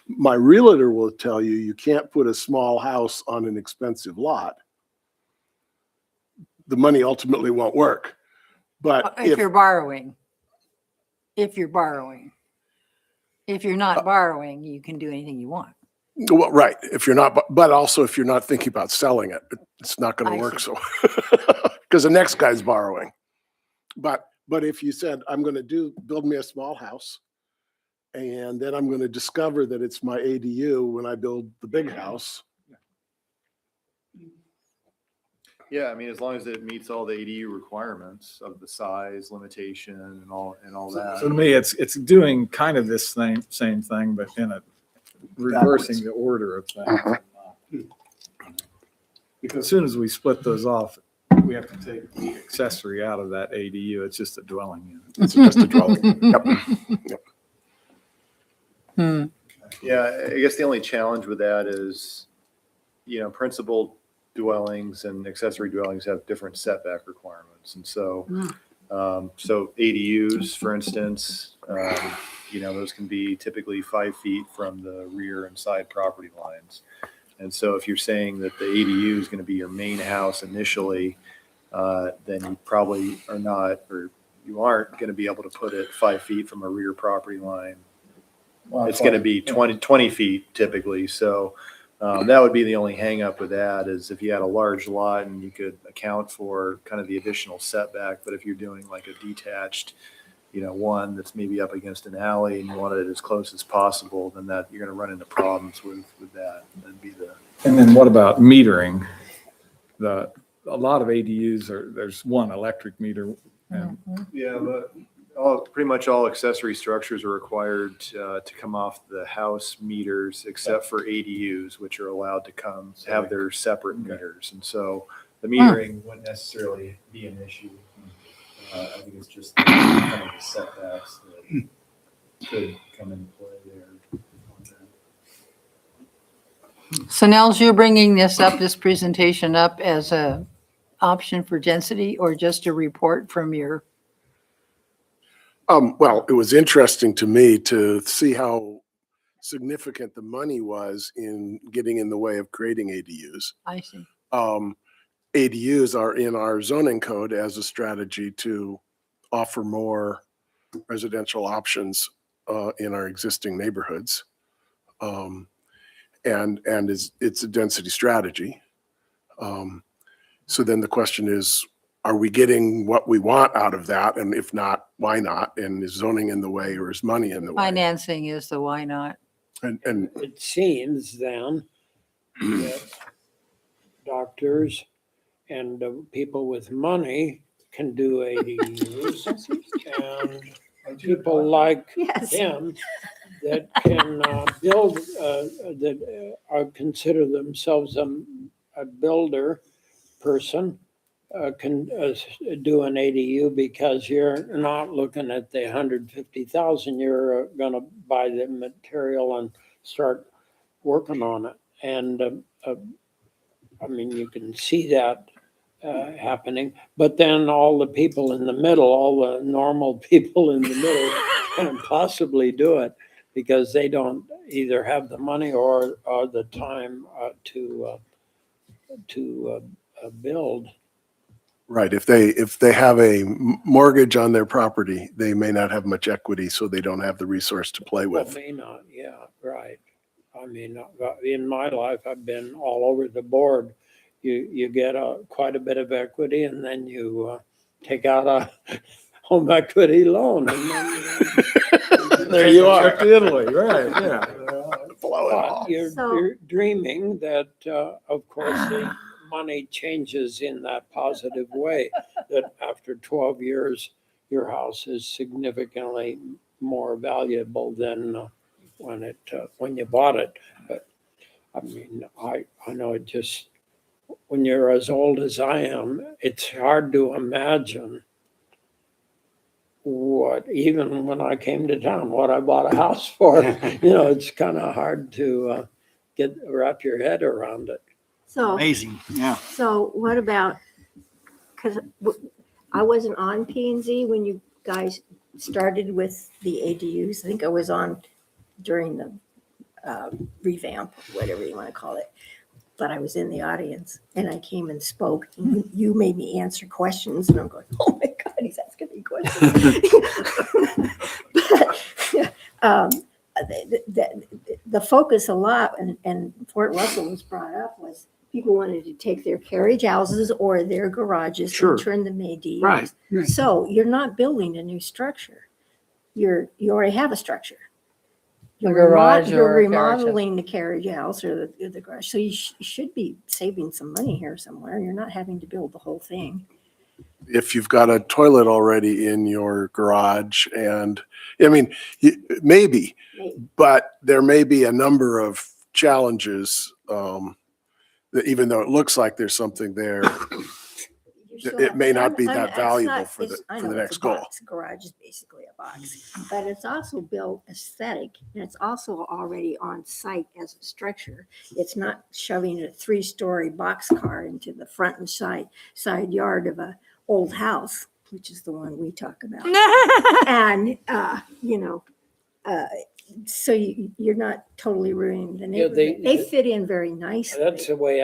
My realtor will tell you, you can't put a small house on an expensive lot. The money ultimately won't work. But If you're borrowing. If you're borrowing. If you're not borrowing, you can do anything you want. well, right, if you're not, but also if you're not thinking about selling it, it's not going I to work. see. So, because the next guy's borrowing. But if you said, I'm going to build me a small house, and then I'm going to discover that it's my ADU when I build the big house. Yeah, I mean, as long as it meets all the ADU requirements of the size limitation and all that. So to me, it's doing kind of this same thing, but in a reversing the order of things. Because as soon as we split those off, we have to take the accessory out of that ADU. It's just a dwelling unit. It's just a dwelling. Yep. Hmm. Yeah, I guess the only challenge with that is, principal dwellings and accessory dwellings have different setback requirements. And so, so ADUs, for instance, those can be typically 5 feet from the rear and side property lines. And so if you're saying that the ADU is going to be your main house initially, then you probably are not, or you aren't going to be able to put it 5 feet from a rear property line. It's going to be 20 feet typically. So that would be the only hang up with that is if you had a large lot and you could account for kind of the additional setback. But if you're doing like a detached, one that's maybe up against an alley and you want it as close as possible, then that you're going to run into problems with that. That'd be the. And then what about metering? A lot of ADUs there's one electric meter. And Yeah, but pretty much all accessory structures are required to come off the house meters except for ADUs, which are allowed to have their separate meters. And so the metering wouldn't necessarily be an issue. I think it's just kind of the setbacks that could come into play there. So Nels, you're bringing this presentation up as a option for density or just a report from your? Well, it was interesting to me to see how significant the money was in getting in the way of creating ADUs. I see. ADUs are in our zoning code as a strategy to offer more residential options in our existing neighborhoods. And it's a density strategy. So then the question is, are we getting what we want out of that? And if not, why not? And is zoning in the way or is money in the way? Financing is the why not. And It seems then that doctors and people with money can do ADUs and people like Yes. him that can build, that consider themselves a builder person can do an ADU because you're not looking at the 150,000. You're gonna buy the material and start working on it. And I mean, you can see that happening, but then all the people in the middle, all the normal people in the middle can't possibly do it because they don't either have the money or the time to build. right, if they have a mortgage on their property, they may not have much equity, so they don't have the resource to play Well, with. may not, yeah, right. I mean, in my life, I've been all over the board. You get quite a bit of equity and then you take out a home equity loan. And then, There you are. Trip to Italy, right, yeah. Blow it but off. you're dreaming that, of course, the money changes in that positive way, that after 12 years, your house is significantly more valuable than when you bought it. But I mean, I know it just, when you're as old as I am, it's hard to imagine even when I came to town, what I bought a house for. It's kind of hard to wrap your head around it. So, Amazing, yeah. so what about, because I wasn't on P and Z when you guys started with the ADUs. I think I was on during the revamp, whatever you want to call it. But I was in the audience and I came and spoke. And you made me answer questions and I'm going, oh my God, he's asking me questions. But the focus a lot, and Fort Russell was brought up, was people wanted to take their carriage houses or their garages Sure. and turn them ADUs. Right. So you're not building a new structure. You already have a structure. A garage You're or a carriage house. remodeling the carriage house or the garage. So you should be saving some money here somewhere. You're not having to build the whole thing. If you've got a toilet already in your garage and, I mean, maybe, but there may be a number of challenges that even though it looks like there's something there, it may not be that valuable for the next goal. Garage is basically a box, but it's also built aesthetic and it's also already on site as a structure. It's not shoving a 3-story boxcar into the front and side yard of a old house, which is the one we talk about. And, so you're not totally ruining the Yeah, neighborhood. They fit in very nicely. That's the way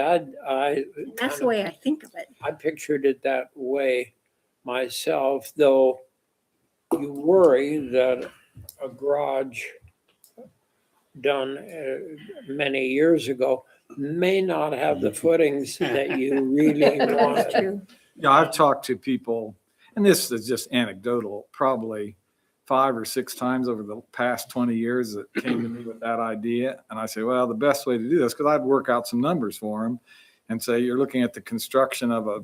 That's the way I think of it. I pictured it that way myself, though you worry that a garage done many years ago may not have the footings that you really That's want. true. Yeah, I've talked to people, and this is just anecdotal, probably 5 or 6 times over the past 20 years that came to me with that idea. And I say, well, the best way to do this, because I'd work out some numbers for them and say, you're looking at the construction of a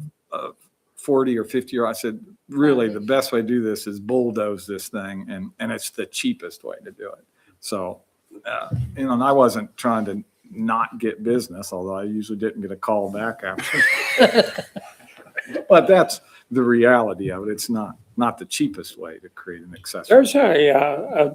40 or 50 year. I said, really, the best way to do this is bulldoze this thing. And it's the cheapest way to do it. So, and I wasn't trying to not get business, although I usually didn't get a call back after. But that's the reality of it. It's not the cheapest way to create an accessory. There's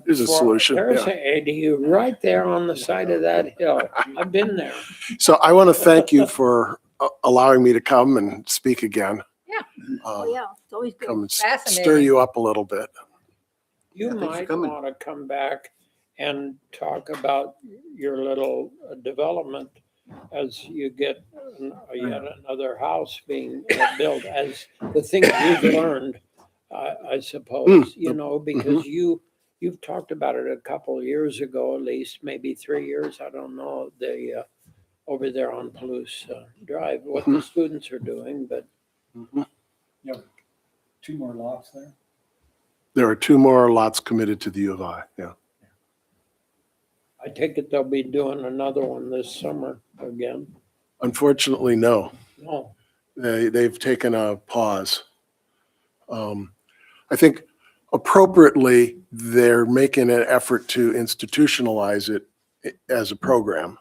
There's a solution, There's yeah. an ADU right there on the side of that hill. I've been there. So I want to thank you for allowing me to come and speak again. Yeah. Oh, yeah, it's always good. Come and stir Fascinating. you up a little bit. You thanks for might coming. want to come back and talk about your little development as you get yet another house being built, as the things you've learned, I suppose, because you've talked about it a couple of years ago, at least maybe 3 years. I don't know. over there on Palouse Drive, what the students are doing, but Two more lots there. There are 2 more lots committed to the U of I, yeah. I take it they'll be doing another one this summer again. Unfortunately, no. No, They've taken a pause. I think appropriately, they're making an effort to institutionalize it as a program.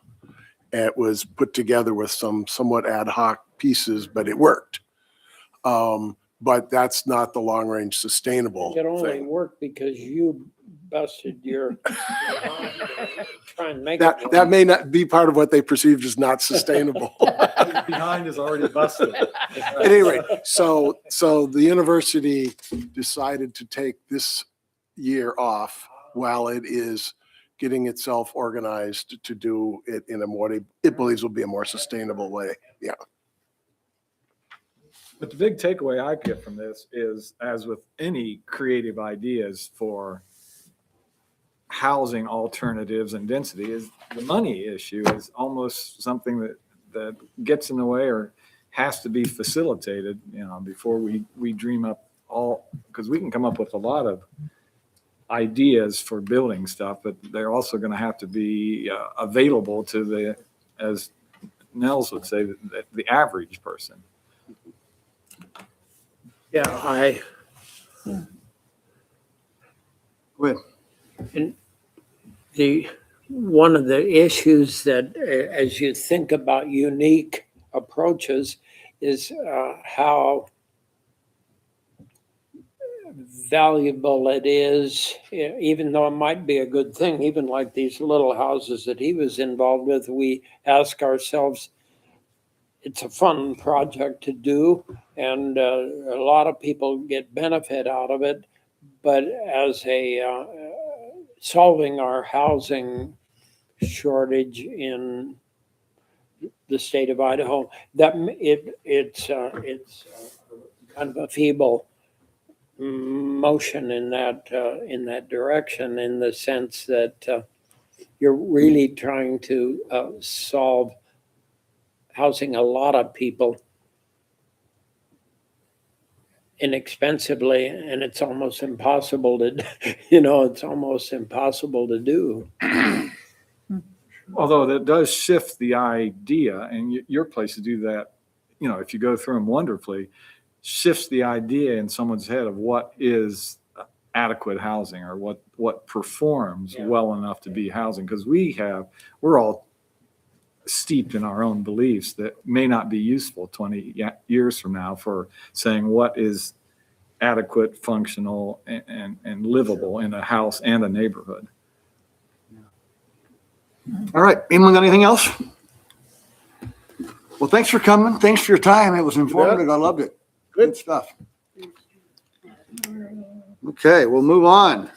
And it was put together with some somewhat ad hoc pieces, but it worked. But that's not the long-range sustainable it only thing. worked because you busted your try and make That, it. that may not be part of what they perceived as not sustainable. Behind is already busted. At any rate, so the university decided to take this year off while it is getting itself organized to do it in what it believes will be a more sustainable way. Yeah. But the big takeaway I get from this is, as with any creative ideas for housing alternatives and density, is the money issue is almost something that gets in the way or has to be facilitated, before we dream up all, because we can come up with a lot of ideas for building stuff, but they're also going to have to be available to the, as Nels would say, the average person. Yeah, Go ahead. one of the issues that, as you think about unique approaches, is how valuable it is, even though it might be a good thing, even like these little houses that he was involved with, we ask ourselves, it's a fun project to do, and a lot of people get benefit out of it, but as a solving our housing shortage in the state of Idaho, that it's kind of a feeble motion in that direction, in the sense that you're really trying to solve housing a lot of people inexpensively, and it's almost impossible to, it's almost impossible to do. Although that does shift the idea, and your place to do that, if you go through them wonderfully, shifts the idea in someone's head of what is adequate housing, or what performs well enough to be housing. Because we're all steeped in our own beliefs that may not be useful 20 years from now for saying what is adequate, functional, and livable in a house and a neighborhood. All right, anyone got anything else? Well, thanks for coming. Thanks for your time. It was informative. I loved it. Good stuff. Okay, we'll move on.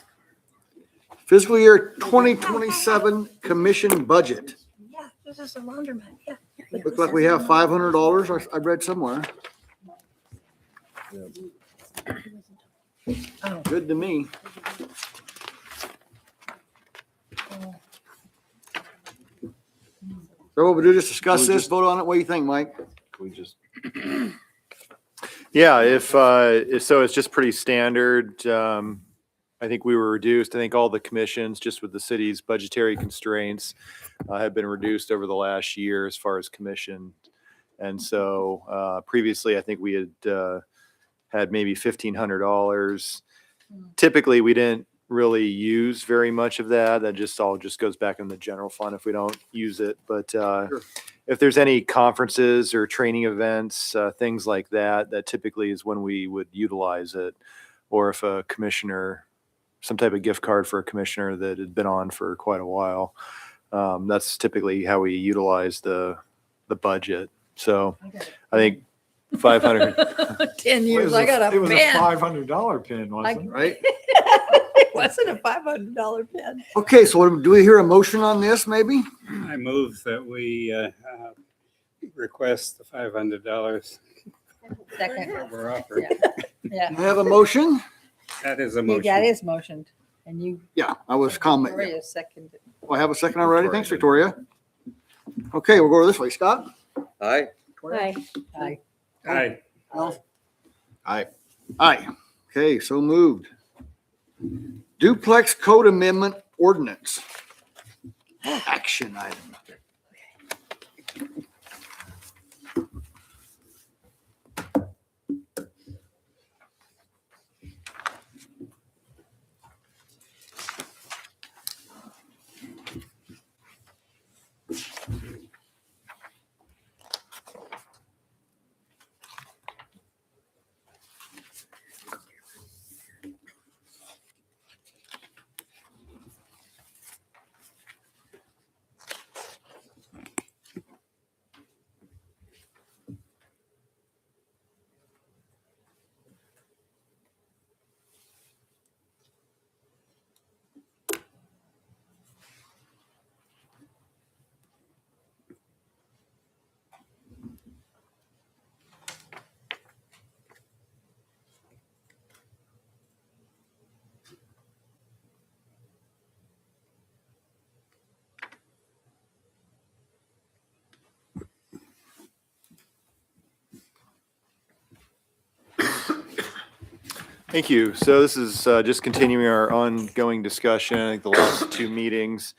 Fiscal year 2027 commission budget. Yeah, this is a laundromat, yeah. Looks like we have $500, I read somewhere. Good to me. So what we do, just discuss this, vote on it. What do you think, Mike? We just. Yeah, if so, it's just pretty standard. I think we were reduced. I think all the commissions, just with the city's budgetary constraints, have been reduced over the last year as far as commission. And so previously, I think we had maybe $1,500. Typically, we didn't really use very much of that. That just goes back in the general fund if we don't use it. But if there's any conferences or training events, things like that, that typically is when we would utilize it. Or if a commissioner, some type of gift card for a commissioner that had been on for quite a while, that's typically how we utilize the budget. So I think 500. 10 years, I got a It was a pen. $500 pin, wasn't it? Right? It wasn't a $500 pen. Okay, so do we hear a motion on this, maybe? I move that we request the $500 Second. we're offered. Yeah, I have a motion? That is a that motion. is motioned, and you, Yeah, I was commenting. Victoria seconded. Oh, I have a second already. Thanks, Victoria. Okay, we'll go this way. Scott? Aye. Aye. Aye. Aye. Aye. Okay, so moved. Duplex code amendment ordinance. Action item. Thank you. So this is just continuing our ongoing discussion. I think the last two meetings,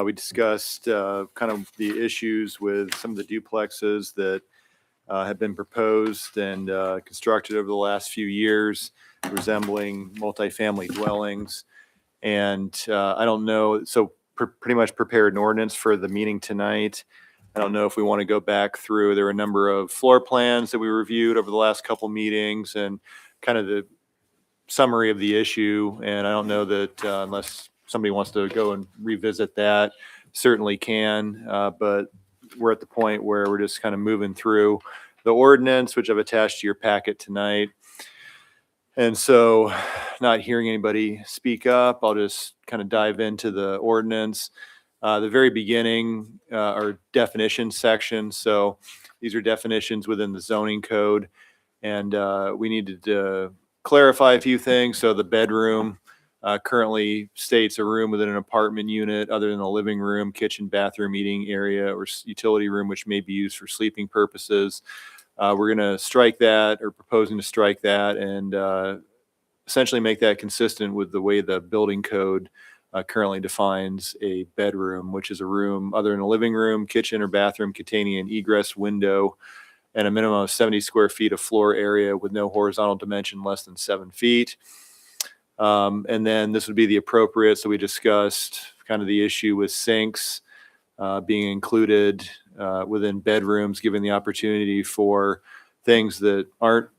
we discussed kind of the issues with some of the duplexes that have been proposed and constructed over the last few years, resembling multifamily dwellings. And I don't know, so pretty much prepared an ordinance for the meeting tonight. I don't know if we want to go back through, there were a number of floor plans that we reviewed over the last couple meetings and kind of the summary of the issue. And I don't know that unless somebody wants to go and revisit that, certainly can. But we're at the point where we're just kind of moving through the ordinance, which I've attached to your packet tonight. And so not hearing anybody speak up, I'll just kind of dive into the ordinance. The very beginning are definition sections. So these are definitions within the zoning code. And we needed to clarify a few things. So the bedroom currently states a room within an apartment unit other than a living room, kitchen, bathroom, eating area, or utility room, which may be used for sleeping purposes. We're going to strike that, or proposing to strike that, and essentially make that consistent with the way the building code currently defines a bedroom, which is a room other than a living room, kitchen, or bathroom containing an egress window and a minimum of 70 square feet of floor area with no horizontal dimension less than 7 feet. And then this would be the appropriate, so we discussed kind of the issue with sinks being included within bedrooms, given the opportunity for things that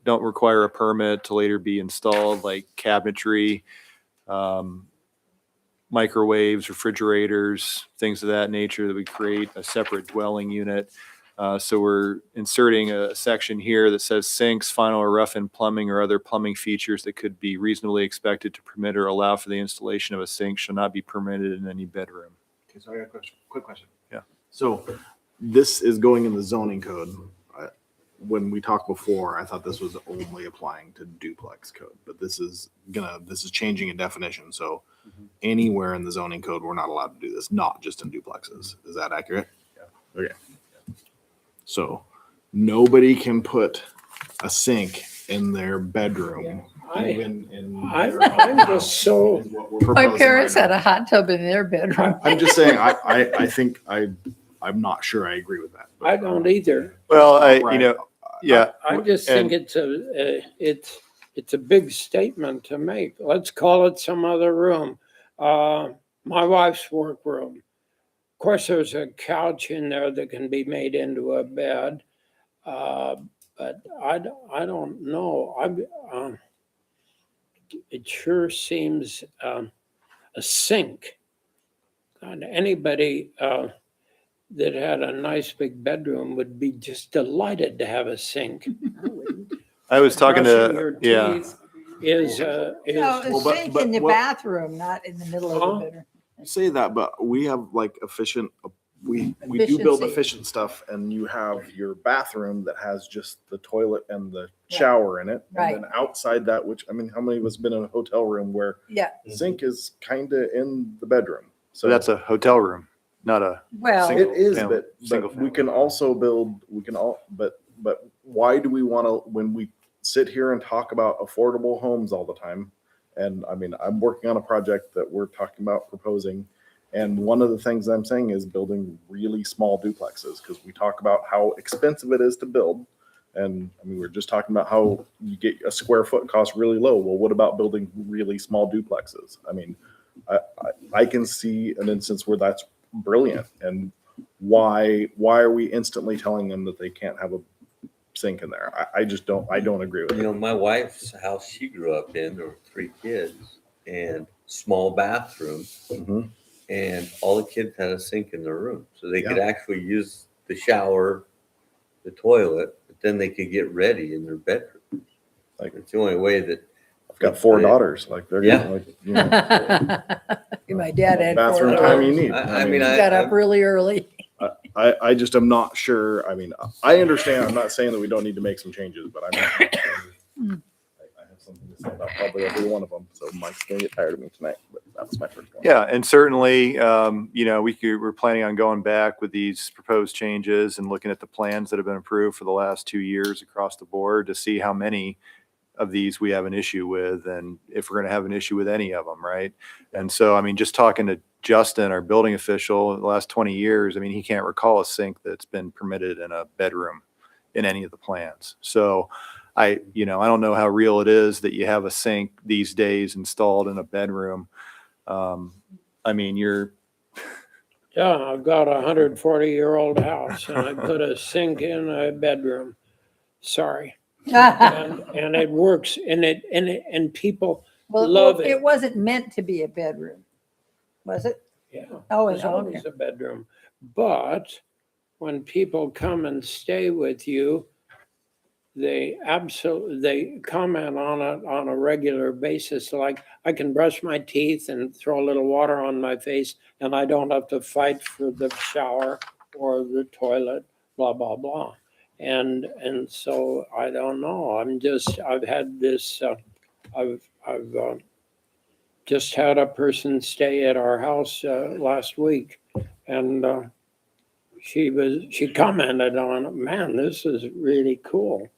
don't require a permit to later be installed, like cabinetry, microwaves, refrigerators, things of that nature, that would create a separate dwelling unit. So we're inserting a section here that says sinks, final or rough-in plumbing, or other plumbing features that could be reasonably expected to permit or allow for the installation of a sink shall not be permitted in any bedroom. Okay, so I got a question, quick question. Yeah. So this is going in the zoning code. When we talked before, I thought this was only applying to duplex code, but this is changing a definition. So anywhere in the zoning code, we're not allowed to do this, not just in duplexes. Is that accurate? Yeah. Okay. So nobody can put a sink in their bedroom. Even in their I'm house, just so, is what we're My proposing parents right had now. a hot tub in their bedroom. I'm just saying, I think I'm not sure I agree with that. but- I don't either. Well, Right. yeah. I just think and- it's a big statement to make. Let's call it some other room. My wife's workroom. Of course, there's a couch in there that can be made into a bed. But I don't know. It sure seems a sink. And anybody that had a nice big bedroom would be just delighted to have a sink. I was talking Brushing your to, yeah. teeth Is, No, is, a Well, but- sink but in the what- bathroom, not in the middle of Huh? the bedroom. You say that, but we have like we do build Efficiency. efficient stuff, and you have your bathroom that has just the toilet and the shower in it. Right. And then outside that, which, I mean, how many of us been in a hotel room where Yeah, the sink is kind of in the bedroom? So that's a hotel room. not a Well, Single- It is, family- but single we family. can also build, but why do we want to, when we sit here and talk about affordable homes all the time? And I mean, I'm working on a project that we're talking about proposing. And one of the things I'm saying is building really small duplexes, because we talk about how expensive it is to build. And I mean, we're just talking about how you get a square foot cost really low. Well, what about building really small duplexes? I mean, I can see an instance where that's brilliant. And why are we instantly telling them that they can't have a sink in there? I just don't agree with You it. know, my wife's house she grew up in, there were 3 kids and small bathroom, Mhm. and all the kids had a sink in their room. So they could Yeah. actually use the shower, the toilet, but then they could get ready in their bedroom. Like- It's the only way that. I've got 4 daughters, like they're Yeah. gonna, like, you know, my dad had 4 bathroom time you daughters. need. I mean, He got up really early. I just am not sure. I mean, I understand. I'm not saying that we don't need to make some changes, but I'm not sure. I have something to say about probably every one of them. So Mike's gonna get tired of me tonight, but that was my first one. Yeah, and certainly, we're planning on going back with these proposed changes and looking at the plans that have been approved for the last 2 years across the board to see how many of these we have an issue with, and if we're going to have an issue with any of them, right? And so, I mean, just talking to Justin, our building official, the last 20 years, I mean, he can't recall a sink that's been permitted in a bedroom in any of the plans. So I don't know how real it is that you have a sink these days installed in a bedroom. I mean, Yeah, I've got a 140-year-old house and I put a sink in a bedroom. Sorry. And it works and people Well, love it. it wasn't meant to be a bedroom, was it? Yeah. Oh, It's it's okay. always a bedroom. But when people come and stay with you, they comment on it on a regular basis. Like, I can brush my teeth and throw a little water on my face and I don't have to fight for the shower or the toilet, blah, blah, blah. And so I don't know. I've had this, I've just had a person stay at our house last week, and she commented on it. Man, this is really cool,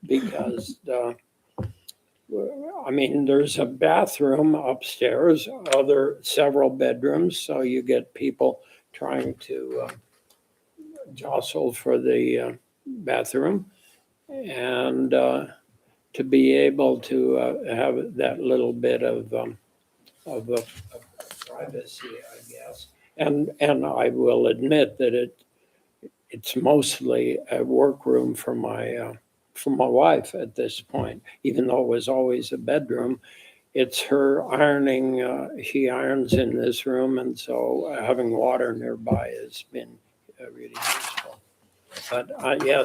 because I mean, there's a bathroom upstairs, several bedrooms, so you get people trying to jostle for the bathroom, and to be able to have that little bit of privacy, I guess. And I will admit that it's mostly a workroom for my wife at this point, even though it was always a bedroom. It's her ironing. She irons in this room, and so having water nearby has been really useful. But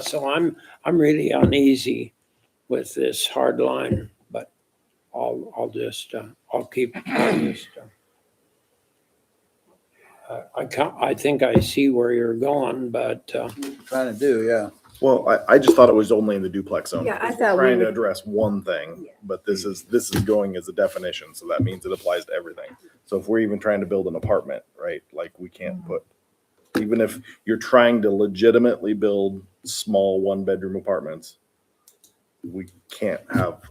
so I'm really uneasy with this hard line, but I'll keep. I think I see where you're going, but Trying to do, yeah. Well, I just thought it was only in the duplex zone. Yeah, I because thought we're we trying to were- address one thing, Yeah. but this is going as a definition, so that means it applies to everything. So if we're even trying to build an apartment, right, like we can't put, even if you're trying to legitimately build small 1-bedroom apartments, we can't have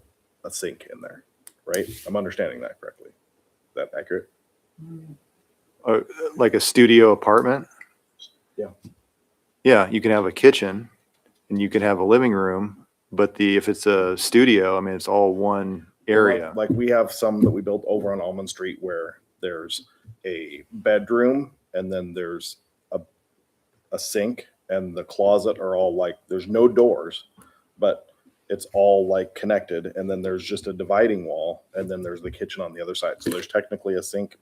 a sink in there, right? I'm understanding that correctly. Is that accurate? like a studio apartment. Yeah. Yeah, you can have a kitchen and you can have a living room, but if it's a studio, I mean, it's all one area. Like we have some that we built over on Almond Street where there's a bedroom and then there's a sink and the closet are all like, there's no doors, but it's all like connected. And then there's just a dividing wall and then there's the kitchen on the other side. So there's technically a sink.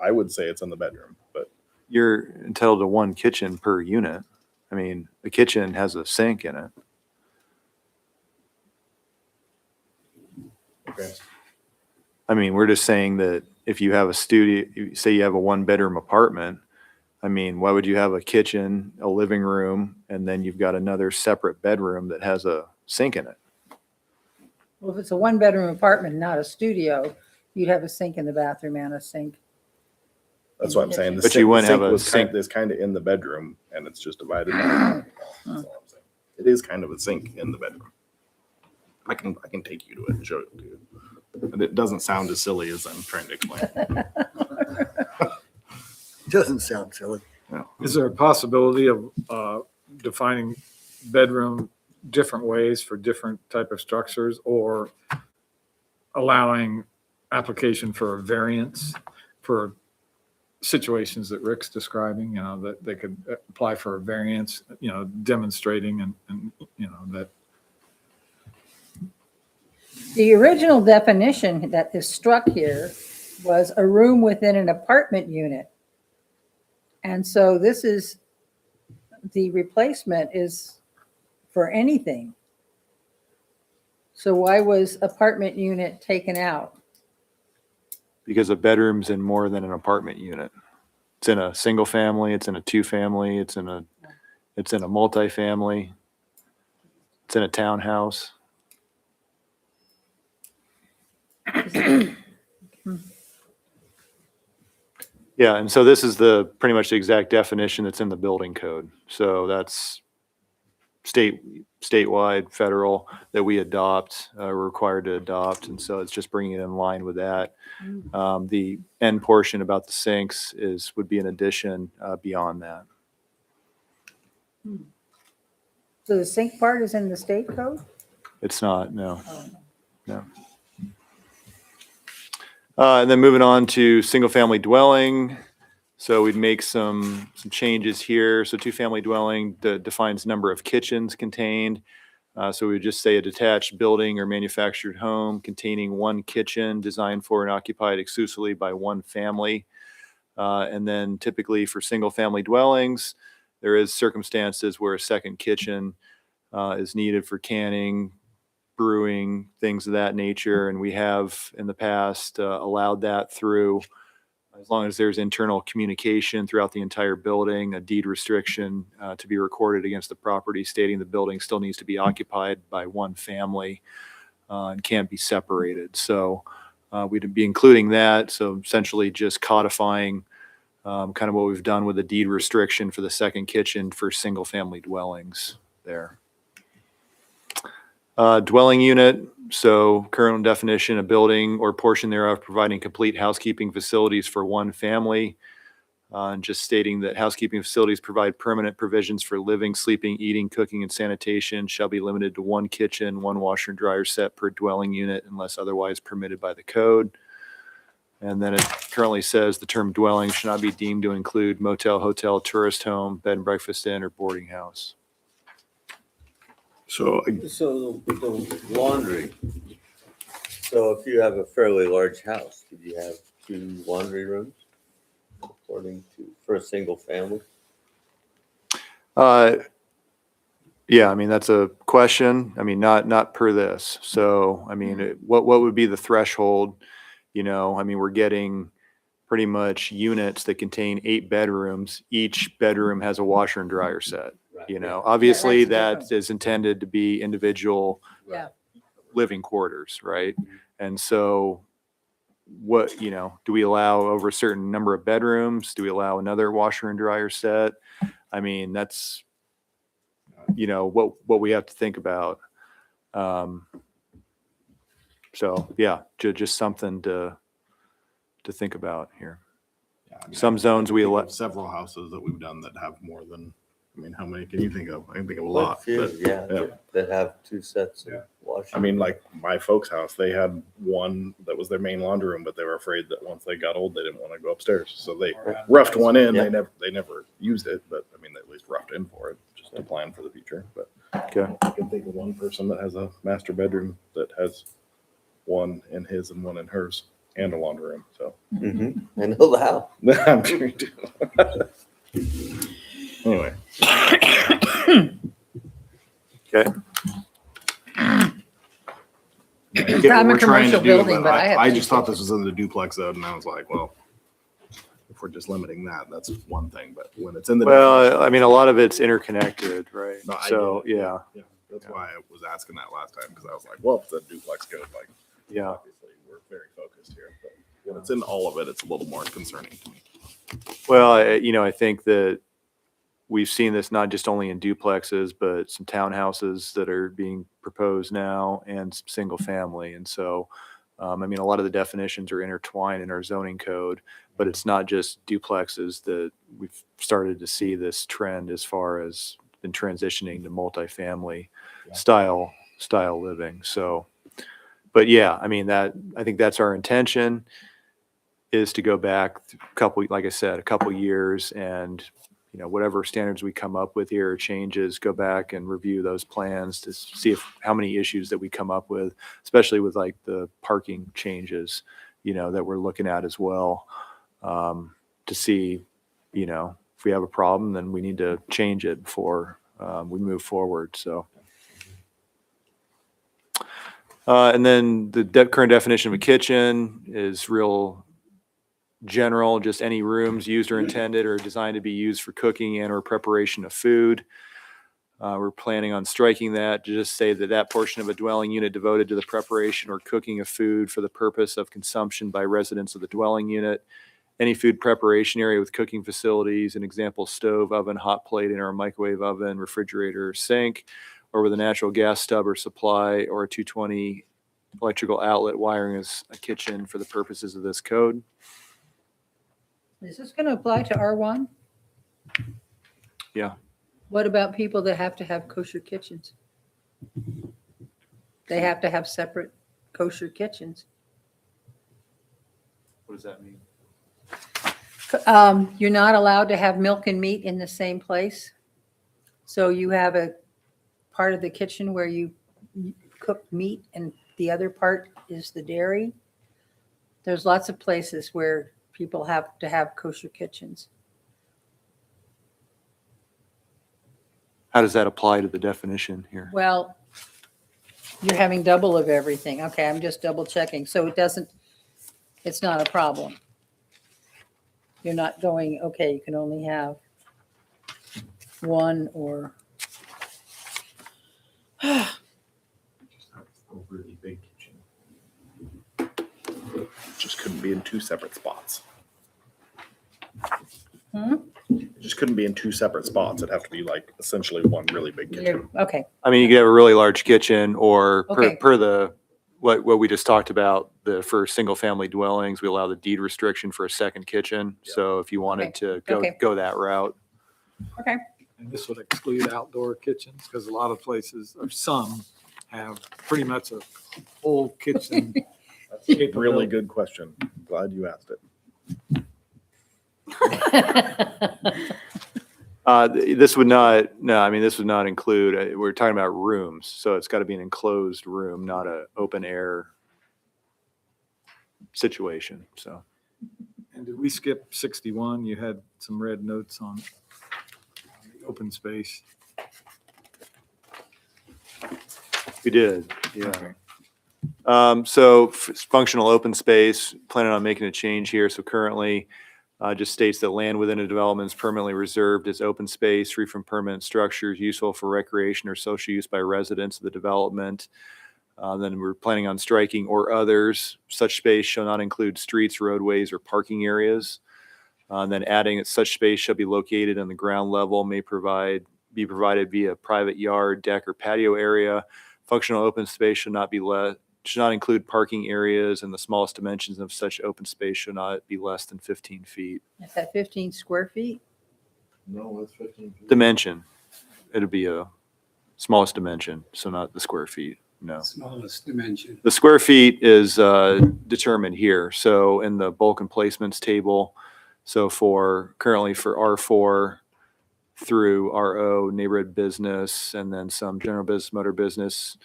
I would say it's in the bedroom, but You're entitled to one kitchen per unit. I mean, the kitchen has a sink in it. okay. I mean, we're just saying that if you have a studio, say you have a 1-bedroom apartment, I mean, why would you have a kitchen, a living room, and then you've got another separate bedroom that has a sink in it? Well, if it's a 1-bedroom apartment, not a studio, you'd have a sink in the bathroom and a sink That's what I'm saying. The But you sink- wouldn't the have sink a was kind sink. is kind of in the bedroom and it's just divided. That's all I'm saying. It is kind of a sink in the bedroom. I can take you to it and show it to you. And it doesn't sound as silly as I'm trying to explain. Doesn't sound silly. Is there a possibility of defining bedroom different ways for different type of structures, or allowing application for a variance for situations that Rick's describing, you know, that they could apply for a variance, you know, demonstrating and you know, that The original definition that is struck here was a room within an apartment unit. And so this is, the replacement is for anything. So why was apartment unit taken out? Because a bedroom's in more than an apartment unit. It's in a single family, it's in a two family, it's in a multifamily, it's in a townhouse. Yeah, and so this is pretty much the exact definition that's in the building code. So that's statewide, federal, that we adopt, we're required to adopt. And so it's just bringing it in line with that. The end portion about the sinks would be an addition beyond that. So the sink part is in the state code? It's not, no. Oh, No. And then moving on to single-family dwelling. So we'd make some changes here. So two-family dwelling defines number of kitchens contained. So we would just say a detached building or manufactured home containing one kitchen designed for and occupied exclusively by one family. And then typically for single-family dwellings, there is circumstances where a second kitchen is needed for canning, brewing, things of that nature. And we have in the past allowed that through, as long as there's internal communication throughout the entire building, a deed restriction to be recorded against the property stating the building still needs to be occupied by one family and can't be separated. So we'd be including that. So essentially just codifying kind of what we've done with the deed restriction for the second kitchen for single family dwellings there. Dwelling unit, so current definition, a building or portion thereof providing complete housekeeping facilities for one family. And just stating that housekeeping facilities provide permanent provisions for living, sleeping, eating, cooking, and sanitation shall be limited to one kitchen, one washer and dryer set per dwelling unit unless otherwise permitted by the code. And then it currently says the term dwelling should not be deemed to include motel, hotel, tourist home, bed and breakfast inn, or boarding house. So So the laundry. So if you have a fairly large house, could you have 2 laundry rooms for a single family? Yeah, I mean, that's a question. I mean, not per this. So, I mean, what would be the threshold? You know, I mean, we're getting pretty much units that contain 8 bedrooms. Each bedroom has a washer and dryer set. Right. You know, obviously that's that different. is intended to be individual Yeah. living quarters, right? And so what, you know, do we allow over a certain number of bedrooms? Do we allow another washer and dryer set? I mean, that's, you know, what we have to think about. So yeah, just something to think about here. yeah, I mean, Some zones we think allow. of several houses that we've done that have more than, I mean, how many can you think of? I can think of a Quite lot. few, but- yeah, yeah. that have 2 sets of Yeah. washers. I mean, like my folks' house, they had one that was their main laundry room, but they were afraid that once they got old, they didn't want to go upstairs. So they roughed one in. Yeah. They never used it, but I mean, they at least roughed in for it just to plan for the future. But Okay. I can think of one person that has a master bedroom that has one in his and one in hers and a laundry room. So Mhm. I know the house. I'm sure you do. Anyway, Okay. I get what I'm a we're trying to commercial do, building, but I have I 2 just thought this was in the duplex zone, and I was like, well, if we're just limiting that, that's one thing. But when it's in the Well, I mean, a lot of it's interconnected, right? No, I So, get it. yeah, yeah, that's why I was asking that last time because I was like, well, if it's a duplex code, like yeah. obviously we're very focused here. But when it's in all of it, it's a little more concerning to me. Well, I think that we've seen this not just only in duplexes, but some townhouses that are being proposed now and some single family. And so, a lot of the definitions are intertwined in our zoning code, but it's not just duplexes that we've started to see this trend as far as been transitioning to multifamily style living. So, but yeah, I think that's our intention, is to go back like I said, a couple years, and whatever standards we come up with here or changes, go back and review those plans to see how many issues that we come up with, especially with like the parking changes, that we're looking at as well, to see, if we have a problem, then we need to change it before we move forward. So. And then the current definition of a kitchen is real general, just any rooms used or intended or designed to be used for cooking and or preparation of food. We're planning on striking that to just say that portion of a dwelling unit devoted to the preparation or cooking of food for the purpose of consumption by residents of the dwelling unit. Any food preparation area with cooking facilities, an example, stove, oven, hot plate, or microwave oven, refrigerator, sink, or with a natural gas stub or supply, or a 220 electrical outlet wiring as a kitchen for the purposes of this code. Is this going to apply to R1? Yeah. What about people that have to have kosher kitchens? They have to have separate kosher kitchens. What does that mean? You're not allowed to have milk and meat in the same place. So you have a part of the kitchen where you cook meat and the other part is the dairy. There's lots of places where people have to have kosher kitchens. How does that apply to the definition here? Well, you're having double of everything. Okay, I'm just double checking. So it's not a problem. You're not going, okay, you can only have one or. Really big kitchen. Just couldn't be in two separate spots. It just couldn't be in two separate spots. It'd have to be like essentially one really big kitchen. Okay, You could have a really large kitchen, or Okay. per the what we just talked about, for single family dwellings, we allow the deed restriction for a second kitchen. So if you wanted to Okay. go that route. okay. And this would exclude outdoor kitchens, because a lot of places, or some, have pretty much a whole kitchen. That's a really good question. Glad you asked it. This would not, no, this would not include, we're talking about rooms. So it's got to be an enclosed room, not an open air situation. So And did we skip 61? You had some red notes on the open space. we did, yeah. Okay. So functional open space, planning on making a change here. So currently, just states that land within a development is permanently reserved as open space, free from permanent structures, useful for recreation or social use by residents of the development. Then we're planning on striking "or others." Such space shall not include streets, roadways, or parking areas. And then adding that such space shall be located on the ground level, may be provided via private yard, deck, or patio area. Functional open space should not include parking areas, and the smallest dimensions of such open space should not be less than 15 feet. Is that 15 square feet? No, it's 15. Dimension, it'll be a smallest dimension, so not the square feet, no. Smallest dimension. The square feet is determined here, so in the bulk and placements table. So currently for R4 through RO, neighborhood business, and then some general business, motor business,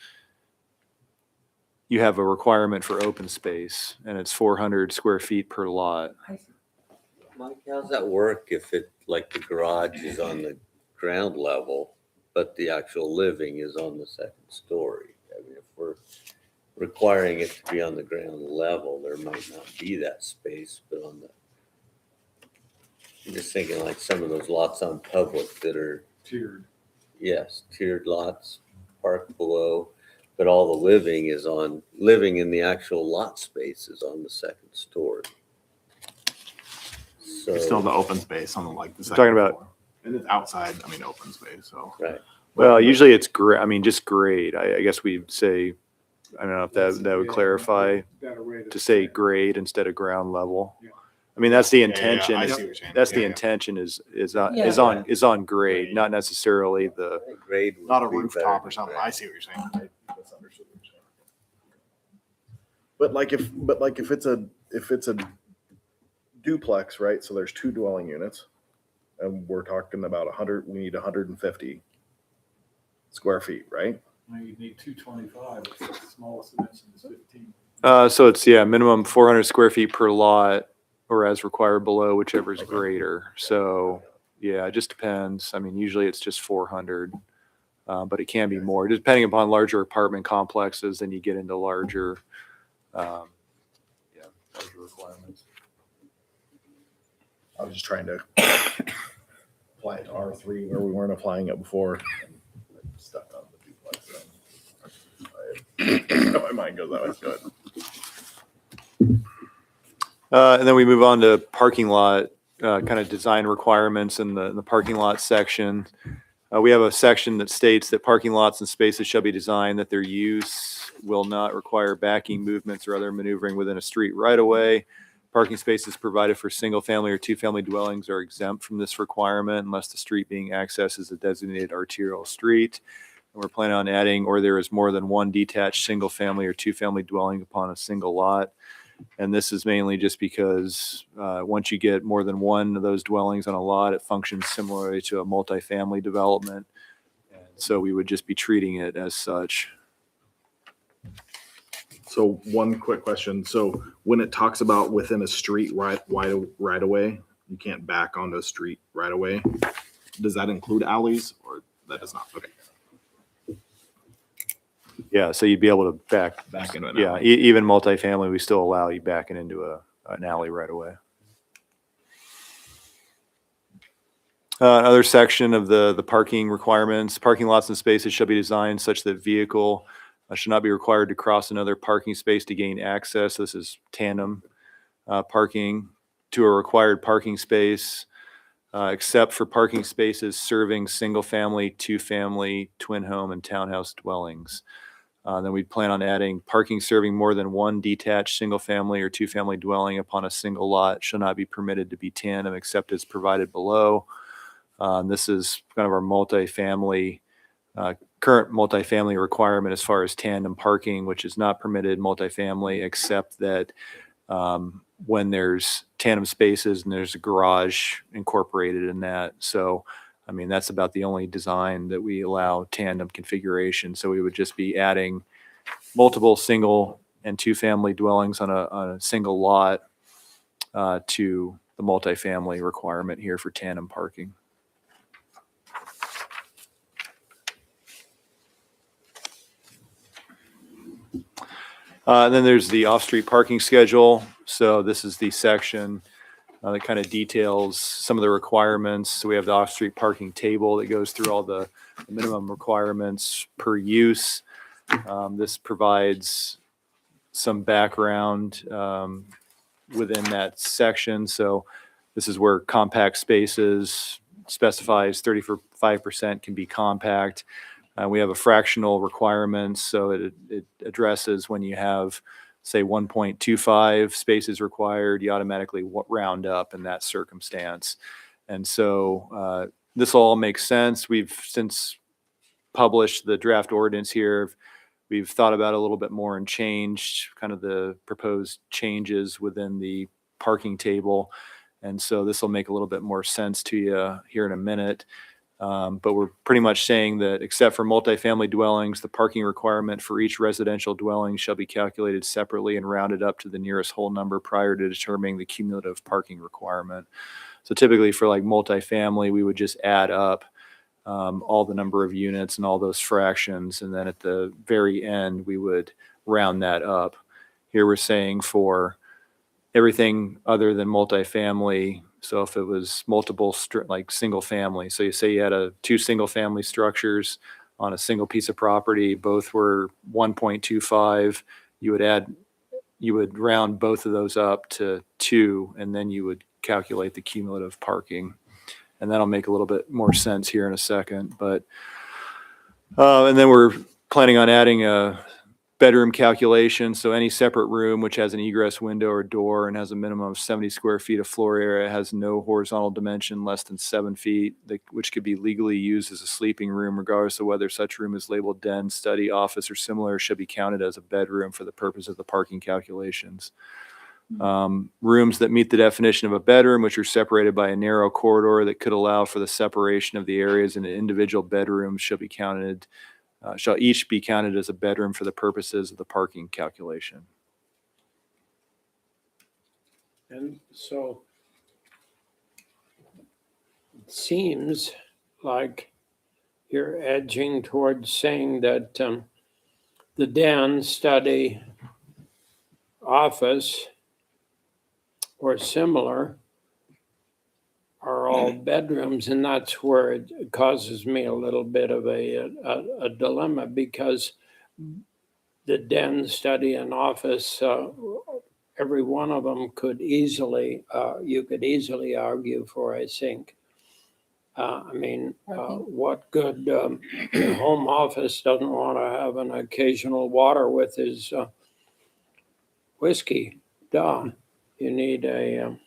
you have a requirement for open space, and it's 400 square feet per lot. Mike, how's that work if like the garage is on the ground level, but the actual living is on the second story? If we're requiring it to be on the ground level, there might not be that space, but I'm just thinking like some of those lots on public that are Tiered. yes, tiered lots parked below, but all the living in the actual lot space is on the second story. So, There's still the open space on the like the Talking second about- floor. And it's outside, I mean, open space, so. right. Well, usually it's just grade. I guess we'd say, I don't know if that would clarify to say grade instead of ground level. Yeah. I mean, that's the Yeah, yeah, intention. I is- see what you're saying. That's the Yeah, yeah. intention is Yeah. on grade, not necessarily the, I think grade would Not a be better rooftop or than something. grade. I see what you're saying. I misunderstood what you're saying. But if it's a duplex, right? So there's 2 dwelling units, and we're talking about 100. We need 150 square feet, right? You need 225, the smallest dimension is 15. so it's, minimum 400 square feet per lot or as required below, whichever is greater. So, yeah, it just depends. I mean, usually it's just 400, but it can be more. Depending upon larger apartment complexes, then you get into larger, larger requirements. I was just trying to apply it to R3 where we weren't applying it before. I'm stuck on the duplex. My mind goes that way. Good. And then we move on to parking lot, kind of design requirements in the parking lot section. We have a section that states that parking lots and spaces shall be designed that their use will not require backing, movements, or other maneuvering within a street right of way. Parking spaces provided for single-family or two-family dwellings are exempt from this requirement unless the street being accessed is a designated arterial street. And we're planning on adding, or there is more than one detached single-family or two-family dwelling upon a single lot. And this is mainly just because once you get more than one of those dwellings on a lot, it functions similarly to a multifamily development. And so we would just be treating it as such. So one quick question. So when it talks about within a street right away, you can't back onto a street right away. Does that include alleys or that does not? Okay. Yeah, so you'd be able to back. Back into an Yeah, alley. even multifamily, we still allow you backing into an alley right away. Another section of the parking requirements, parking lots and spaces shall be designed such that vehicle should not be required to cross another parking space to gain access. This is tandem parking to a required parking space, except for parking spaces serving single-family, two-family, twin home, and townhouse dwellings. Then we'd plan on adding parking serving more than one detached single-family or two-family dwelling upon a single lot shall not be permitted to be tandem except as provided below. This is kind of our multifamily, current multifamily requirement as far as tandem parking, which is not permitted multifamily except that when there's tandem spaces and there's a garage incorporated in that. So, I mean, that's about the only design that we allow tandem configuration. So we would just be adding multiple single and two-family dwellings on a single lot to the multifamily requirement here for tandem parking. And then there's the off-street parking schedule. So this is the section that kind of details some of the requirements. So we have the off-street parking table that goes through all the minimum requirements per use. This provides some background within that section. So this is where compact spaces specifies 35% can be compact. We have a fractional requirement, so it addresses when you have, say, 1.25 spaces required, you automatically round up in that circumstance. And so this all makes sense. We've since published the draft ordinance here. We've thought about it a little bit more and changed kind of the proposed changes within the parking table. And so this will make a little bit more sense to you here in a minute. But we're pretty much saying that except for multifamily dwellings, the parking requirement for each residential dwelling shall be calculated separately and rounded up to the nearest whole number prior to determining the cumulative parking requirement. So typically for like multifamily, we would just add up all the number of units and all those fractions. And then at the very end, we would round that up. Here we're saying for everything other than multifamily. So if it was multiple, like single family, so you say you had two single family structures on a single piece of property, both were 1.25, you would round both of those up to 2, and then you would calculate the cumulative parking. And that'll make a little bit more sense here in a second, but, and then we're planning on adding a bedroom calculation. So any separate room which has an egress window or door and has a minimum of 70 square feet of floor area, has no horizontal dimension less than 7 feet, which could be legally used as a sleeping room, regardless of whether such room is labeled den, study, office, or similar, should be counted as a bedroom for the purpose of the parking calculations. Rooms that meet the definition of a bedroom, which are separated by a narrow corridor that could allow for the separation of the areas into individual bedrooms, shall each be counted as a bedroom for the purposes of the parking calculation. And so it seems like you're edging towards saying that the den, study, office, or similar are all bedrooms, and that's where it causes me a little bit of a dilemma, because the den, study, and office, every one of them could easily, you could easily argue for, I think. What good home office doesn't want to have an occasional water with his whiskey? Duh. You need a.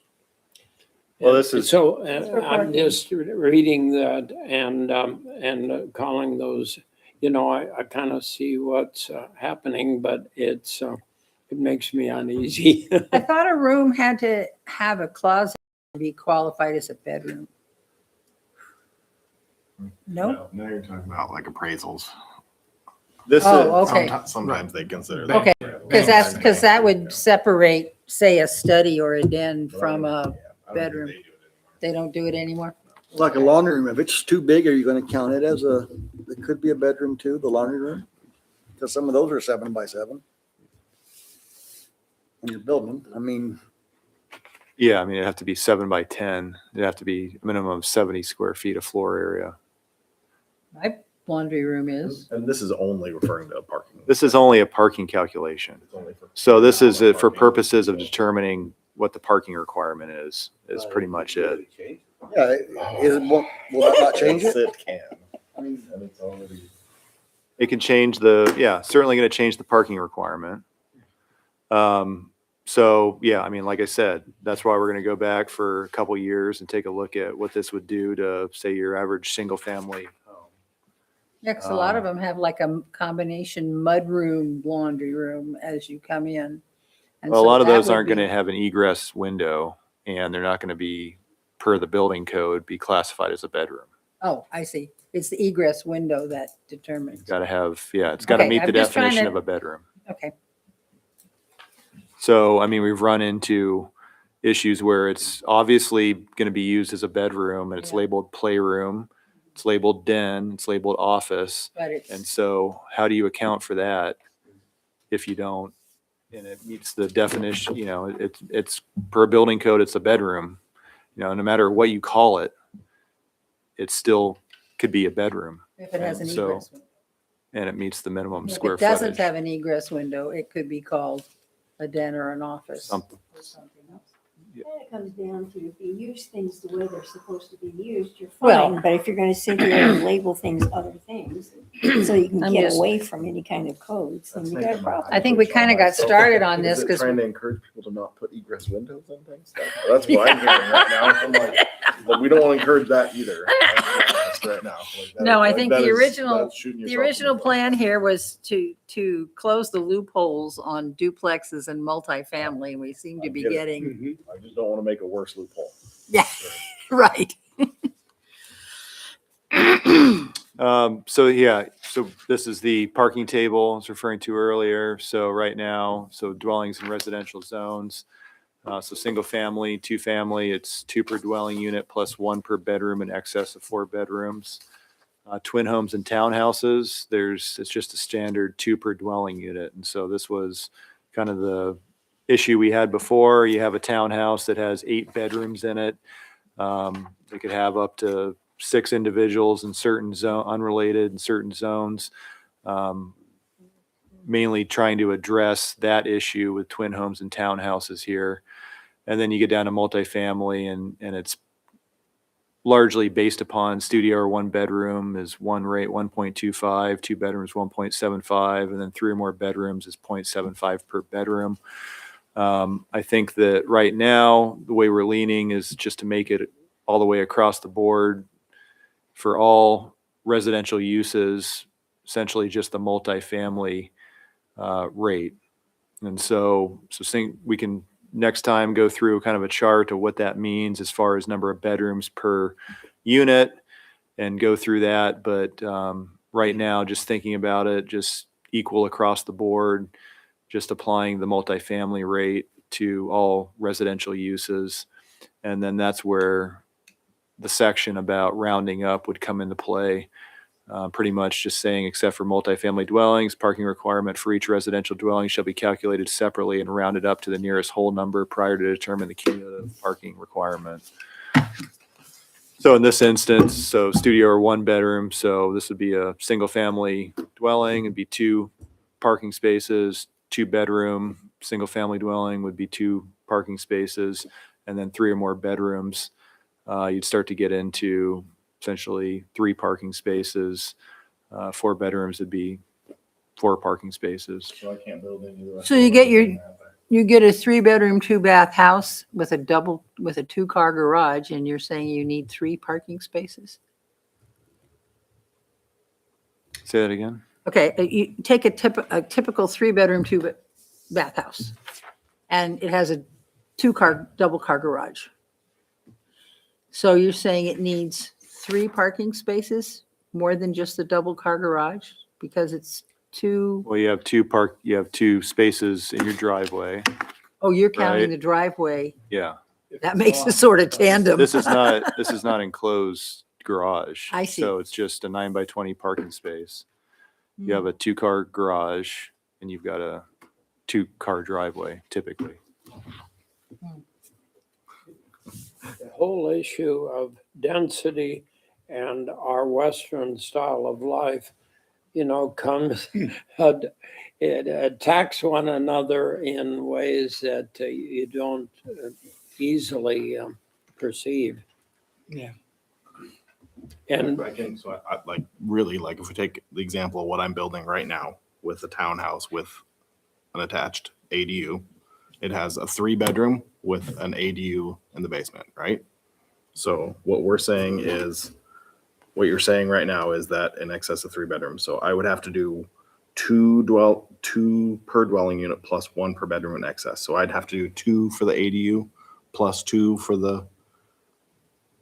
Well, this is- So I'm just reading that and calling those, I kind of see what's happening, but it makes me uneasy. I thought a room had to have a closet to be qualified as a bedroom. No? Now you're talking about like appraisals. This is, Oh, okay. Sometimes they consider that. Okay, because that would separate, say, a study or a den from a bedroom. They don't do it anymore? Like a laundry room, if it's too big, are you gonna count it as it could be a bedroom too, the laundry room? Because some of those are 7 by 7. When you're building, Yeah, it'd have to be 7 by 10. It'd have to be a minimum of 70 square feet of floor area. My laundry room is. And this is only referring to parking. This is only a parking calculation. It's only for- So this is it for purposes of determining what the parking requirement is pretty much it. yeah, will that not change it? It can. And it's already. It can change certainly going to change the parking requirement. So yeah, like I said, that's why we're going to go back for a couple years and take a look at what this would do to, say, your average single family home. Yeah, because a lot of them have like a combination mudroom, laundry room as you come in. And Well, a so lot of that those would aren't going be- to have an egress window, and they're not going to be, per the building code, be classified as a bedroom. Oh, I see. It's the egress window that determines. Got to have, it's got to Okay, meet the I'm just trying definition to- of a bedroom. Okay. So, we've run into issues where it's obviously going to be used as a bedroom, and it's Yeah. labeled playroom, it's labeled den, it's labeled office. But And it's, so how do you account for that if you don't? And it meets the definition, it's per building code, it's a bedroom. No matter what you call it, it still could be a bedroom, if it has an and so egress. window. and it meets the minimum If square it doesn't footage. have an egress window, it could be called a den or an office. Something. Or something else. Then it comes down to if you use things the way they're supposed to be used, you're Well- fine. But if you're gonna sit here and label things other things, so you can I'm get just- away from any kind of codes, then you got a problem. I think we kind of got started on this because Trying to encourage people to not put egress windows on things. That's what I'm hearing right now. I'm like, but we don't want to encourage that either. Right now. Like, that No, is- I think that the is- original- that's shooting the yourself in original foot. plan here was to close the loopholes on duplexes and multifamily, and we seem to I be get it. getting, I just don't want to make a worse loophole. yeah, right. So this is the parking table I was referring to earlier. So right now, dwellings in residential zones. So single family, 2 family, it's 2 per dwelling unit plus 1 per bedroom in excess of 4 bedrooms. Twin homes and townhouses, it's just a standard 2 per dwelling unit. And so this was kind of the issue we had before. You have a townhouse that has 8 bedrooms in it. They could have up to 6 individuals in certain unrelated in certain zones. Mainly trying to address that issue with twin homes and townhouses here. And then you get down to multifamily and it's largely based upon studio or one bedroom is one rate 1.25, two bedrooms 1.75, and then three or more bedrooms is 0.75 per bedroom. I think that right now, the way we're leaning is just to make it all the way across the board for all residential uses, essentially just the multifamily rate. And so we can next time go through kind of a chart of what that means as far as number of bedrooms per unit and go through that. But right now, just thinking about it, just equal across the board, just applying the multifamily rate to all residential uses. And then that's where the section about rounding up would come into play. Pretty much just saying, except for multifamily dwellings, parking requirement for each residential dwelling shall be calculated separately and rounded up to the nearest whole number prior to determine the cumulative parking requirement. So in this instance, so studio or one bedroom, so this would be a single family dwelling, it'd be 2 parking spaces, 2 bedroom, single family dwelling would be 2 parking spaces, and then 3 or more bedrooms. You'd start to get into essentially 3 parking spaces. 4 bedrooms would be 4 parking spaces. So I can't build any of the rest. So you get you get a 3-bedroom, 2-bath house with a 2-car garage, and you're saying you need 3 parking spaces? Say that again? Okay, you take a typical 3-bedroom, 2-bath house, and it has a 2-car, double-car garage. So you're saying it needs 3 parking spaces, more than just the double-car garage, because it's 2? Well, you have 2 spaces in your driveway. Oh, you're counting Right. the driveway. Yeah. That makes a sort of tandem. This is not enclosed garage. I see. So it's just a 9x20 parking space. You have a 2-car garage and you've got a 2-car driveway typically. The whole issue of density and our Western style of life, comes, it attacks one another in ways that you don't easily perceive. Yeah. And So I like really like if we take the example of what I'm building right now with a townhouse with an attached ADU, it has a 3-bedroom with an ADU in the basement, right? So what you're saying right now is that in excess of 3 bedrooms. So I would have to do 2 per dwelling unit plus 1 per bedroom in excess. So I'd have to do 2 for the ADU plus 2 for the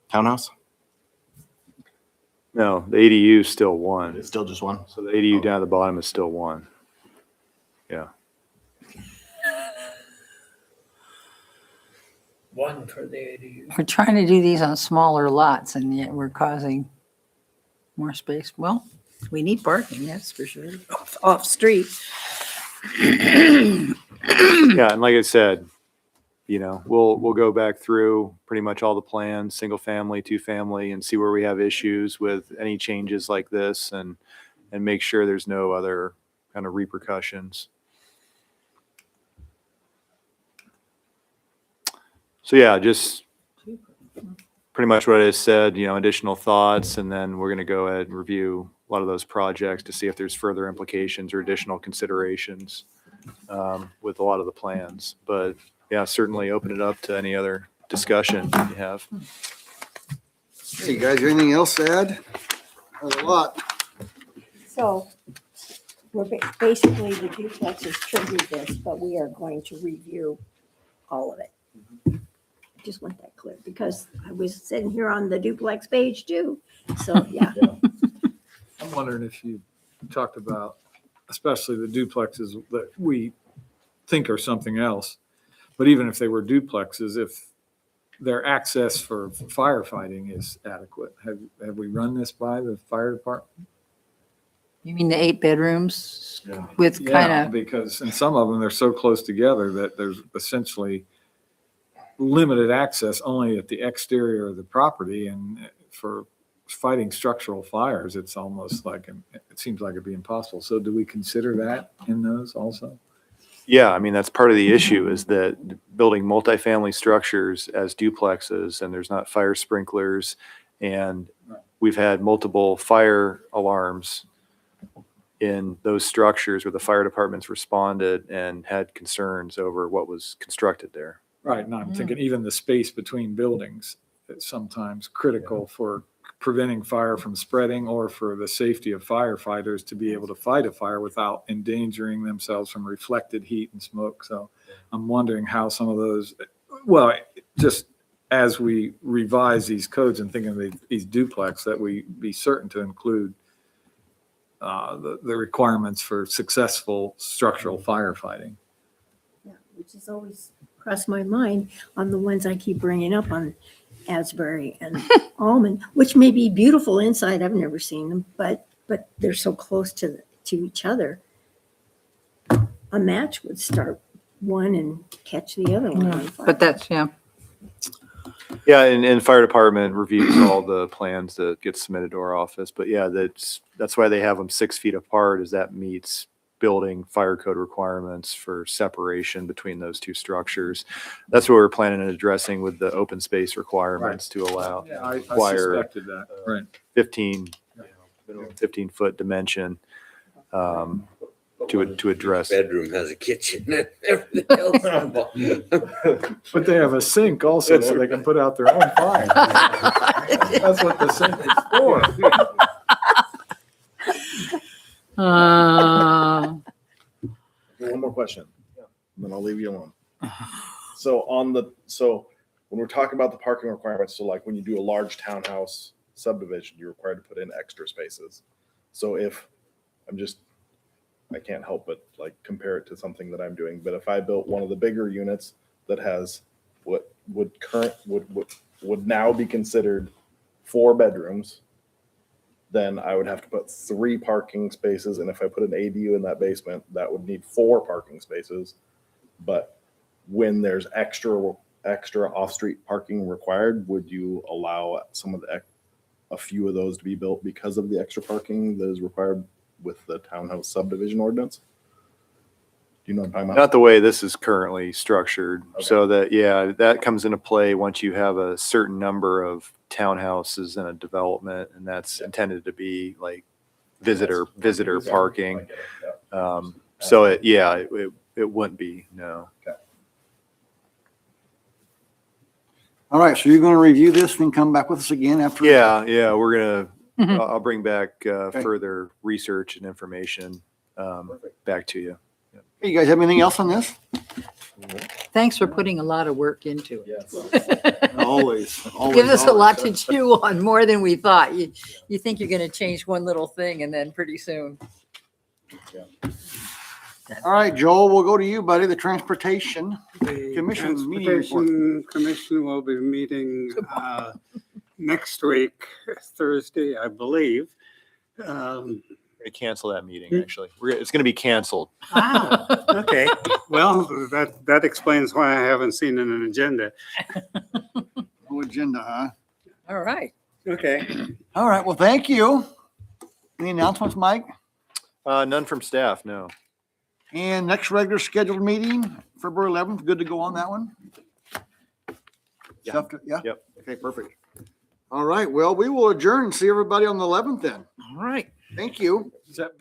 townhouse. No, the ADU is still 1. It's still just 1. So the ADU down at the bottom is still 1. Yeah. one for the ADU. We're trying to do these on smaller lots, and yet we're causing more space. Well, we need parking, that's for sure. Off street. Yeah, and like I said, we'll go back through pretty much all the plans, single family, 2-family, and see where we have issues with any changes like this and make sure there's no other kind of repercussions. So yeah, just pretty much what I said, additional thoughts, and then we're going to go ahead and review a lot of those projects to see if there's further implications or additional considerations with a lot of the plans. But yeah, certainly open it up to any other discussion you have. Hey, guys, anything else to add? There's a lot. So we're basically, the duplexes triggered this, but we are going to review all of it. Just want that clear because I was sitting here on the duplex page too. So, yeah. I'm wondering if you talked about, especially the duplexes that we think are something else, but even if they were duplexes, if their access for firefighting is adequate. Have we run this by the fire department? You mean the 8 bedrooms Yeah. with kind Yeah, of, because in some of them, they're so close together that there's essentially limited access only at the exterior of the property. And for fighting structural fires, it's almost like, it seems like it'd be impossible. So do we consider that in those also? Yeah, I mean, that's part of the issue is that building multifamily structures as duplexes and there's not fire sprinklers. And we've had multiple fire alarms in those structures where the fire departments responded and had concerns over what was constructed there. Right, and I'm thinking even the space between buildings is sometimes critical for preventing fire from spreading or for the safety of firefighters to be able to fight a fire without endangering themselves from reflected heat and smoke. So I'm wondering how some of those, well, just as we revise these codes and thinking of these duplex, that we be certain to include the requirements for successful structural firefighting. Yeah, which has always crossed my mind on the ones I keep bringing up on Asbury and Almond, which may be beautiful inside. I've never seen them, but they're so close to each other. A match would start one and catch the other one on fire. But that's, yeah. Yeah, and fire department reviews all the plans that get submitted to our office. But yeah, that's why they have them 6 feet apart, is that meets building fire code requirements for separation between those two structures. That's what we're planning on addressing with the open space requirements to allow Yeah, I require suspected that, right. 15-foot dimension to address. Bedroom has a kitchen and everything else. But they have a sink also, so they can put out their own fire. That's what the sink is for. One more question, and then I'll leave you alone. So when we're talking about the parking requirements, so like when you do a large townhouse subdivision, you're required to put in extra spaces. So if I can't help but like compare it to something that I'm doing, but if I built one of the bigger units that has what would now be considered 4 bedrooms, then I would have to put 3 parking spaces. And if I put an ADU in that basement, that would need 4 parking spaces. But when there's extra off-street parking required, would you allow a few of those to be built because of the extra parking that is required with the townhouse subdivision ordinance? Do you know what I'm talking about? Not the way this is currently structured. Okay. So that comes into play once you have a certain number of townhouses in a development, and that's intended to be like visitor parking. I get it, yeah. So it wouldn't be, no. All right, so you're going to review this and come back with us again after? Yeah, we're gonna, I'll bring back further research and information back to you. Hey, you guys have anything else on this? Thanks for putting a lot of work into it. Yes. Always. Gives us a lot to chew on, more than we thought. You think you're going to change one little thing and then pretty soon. All right, Joel, we'll go to you, buddy, the Transportation The Commission meeting report. Transportation Commission will be meeting next week, Thursday, I believe. We're gonna cancel that meeting, actually. It's gonna be canceled. Wow. Okay, well, that explains why I haven't seen an agenda. No agenda, huh? All right. Okay. All right, well, thank you. Any announcements, Mike? None from staff, no. And next regular scheduled meeting, February 11th, good to go on that one? Yeah. Yeah? Yep. Okay, perfect. All right, well, we will adjourn and see everybody on the 11th then. All right. Thank you. Is that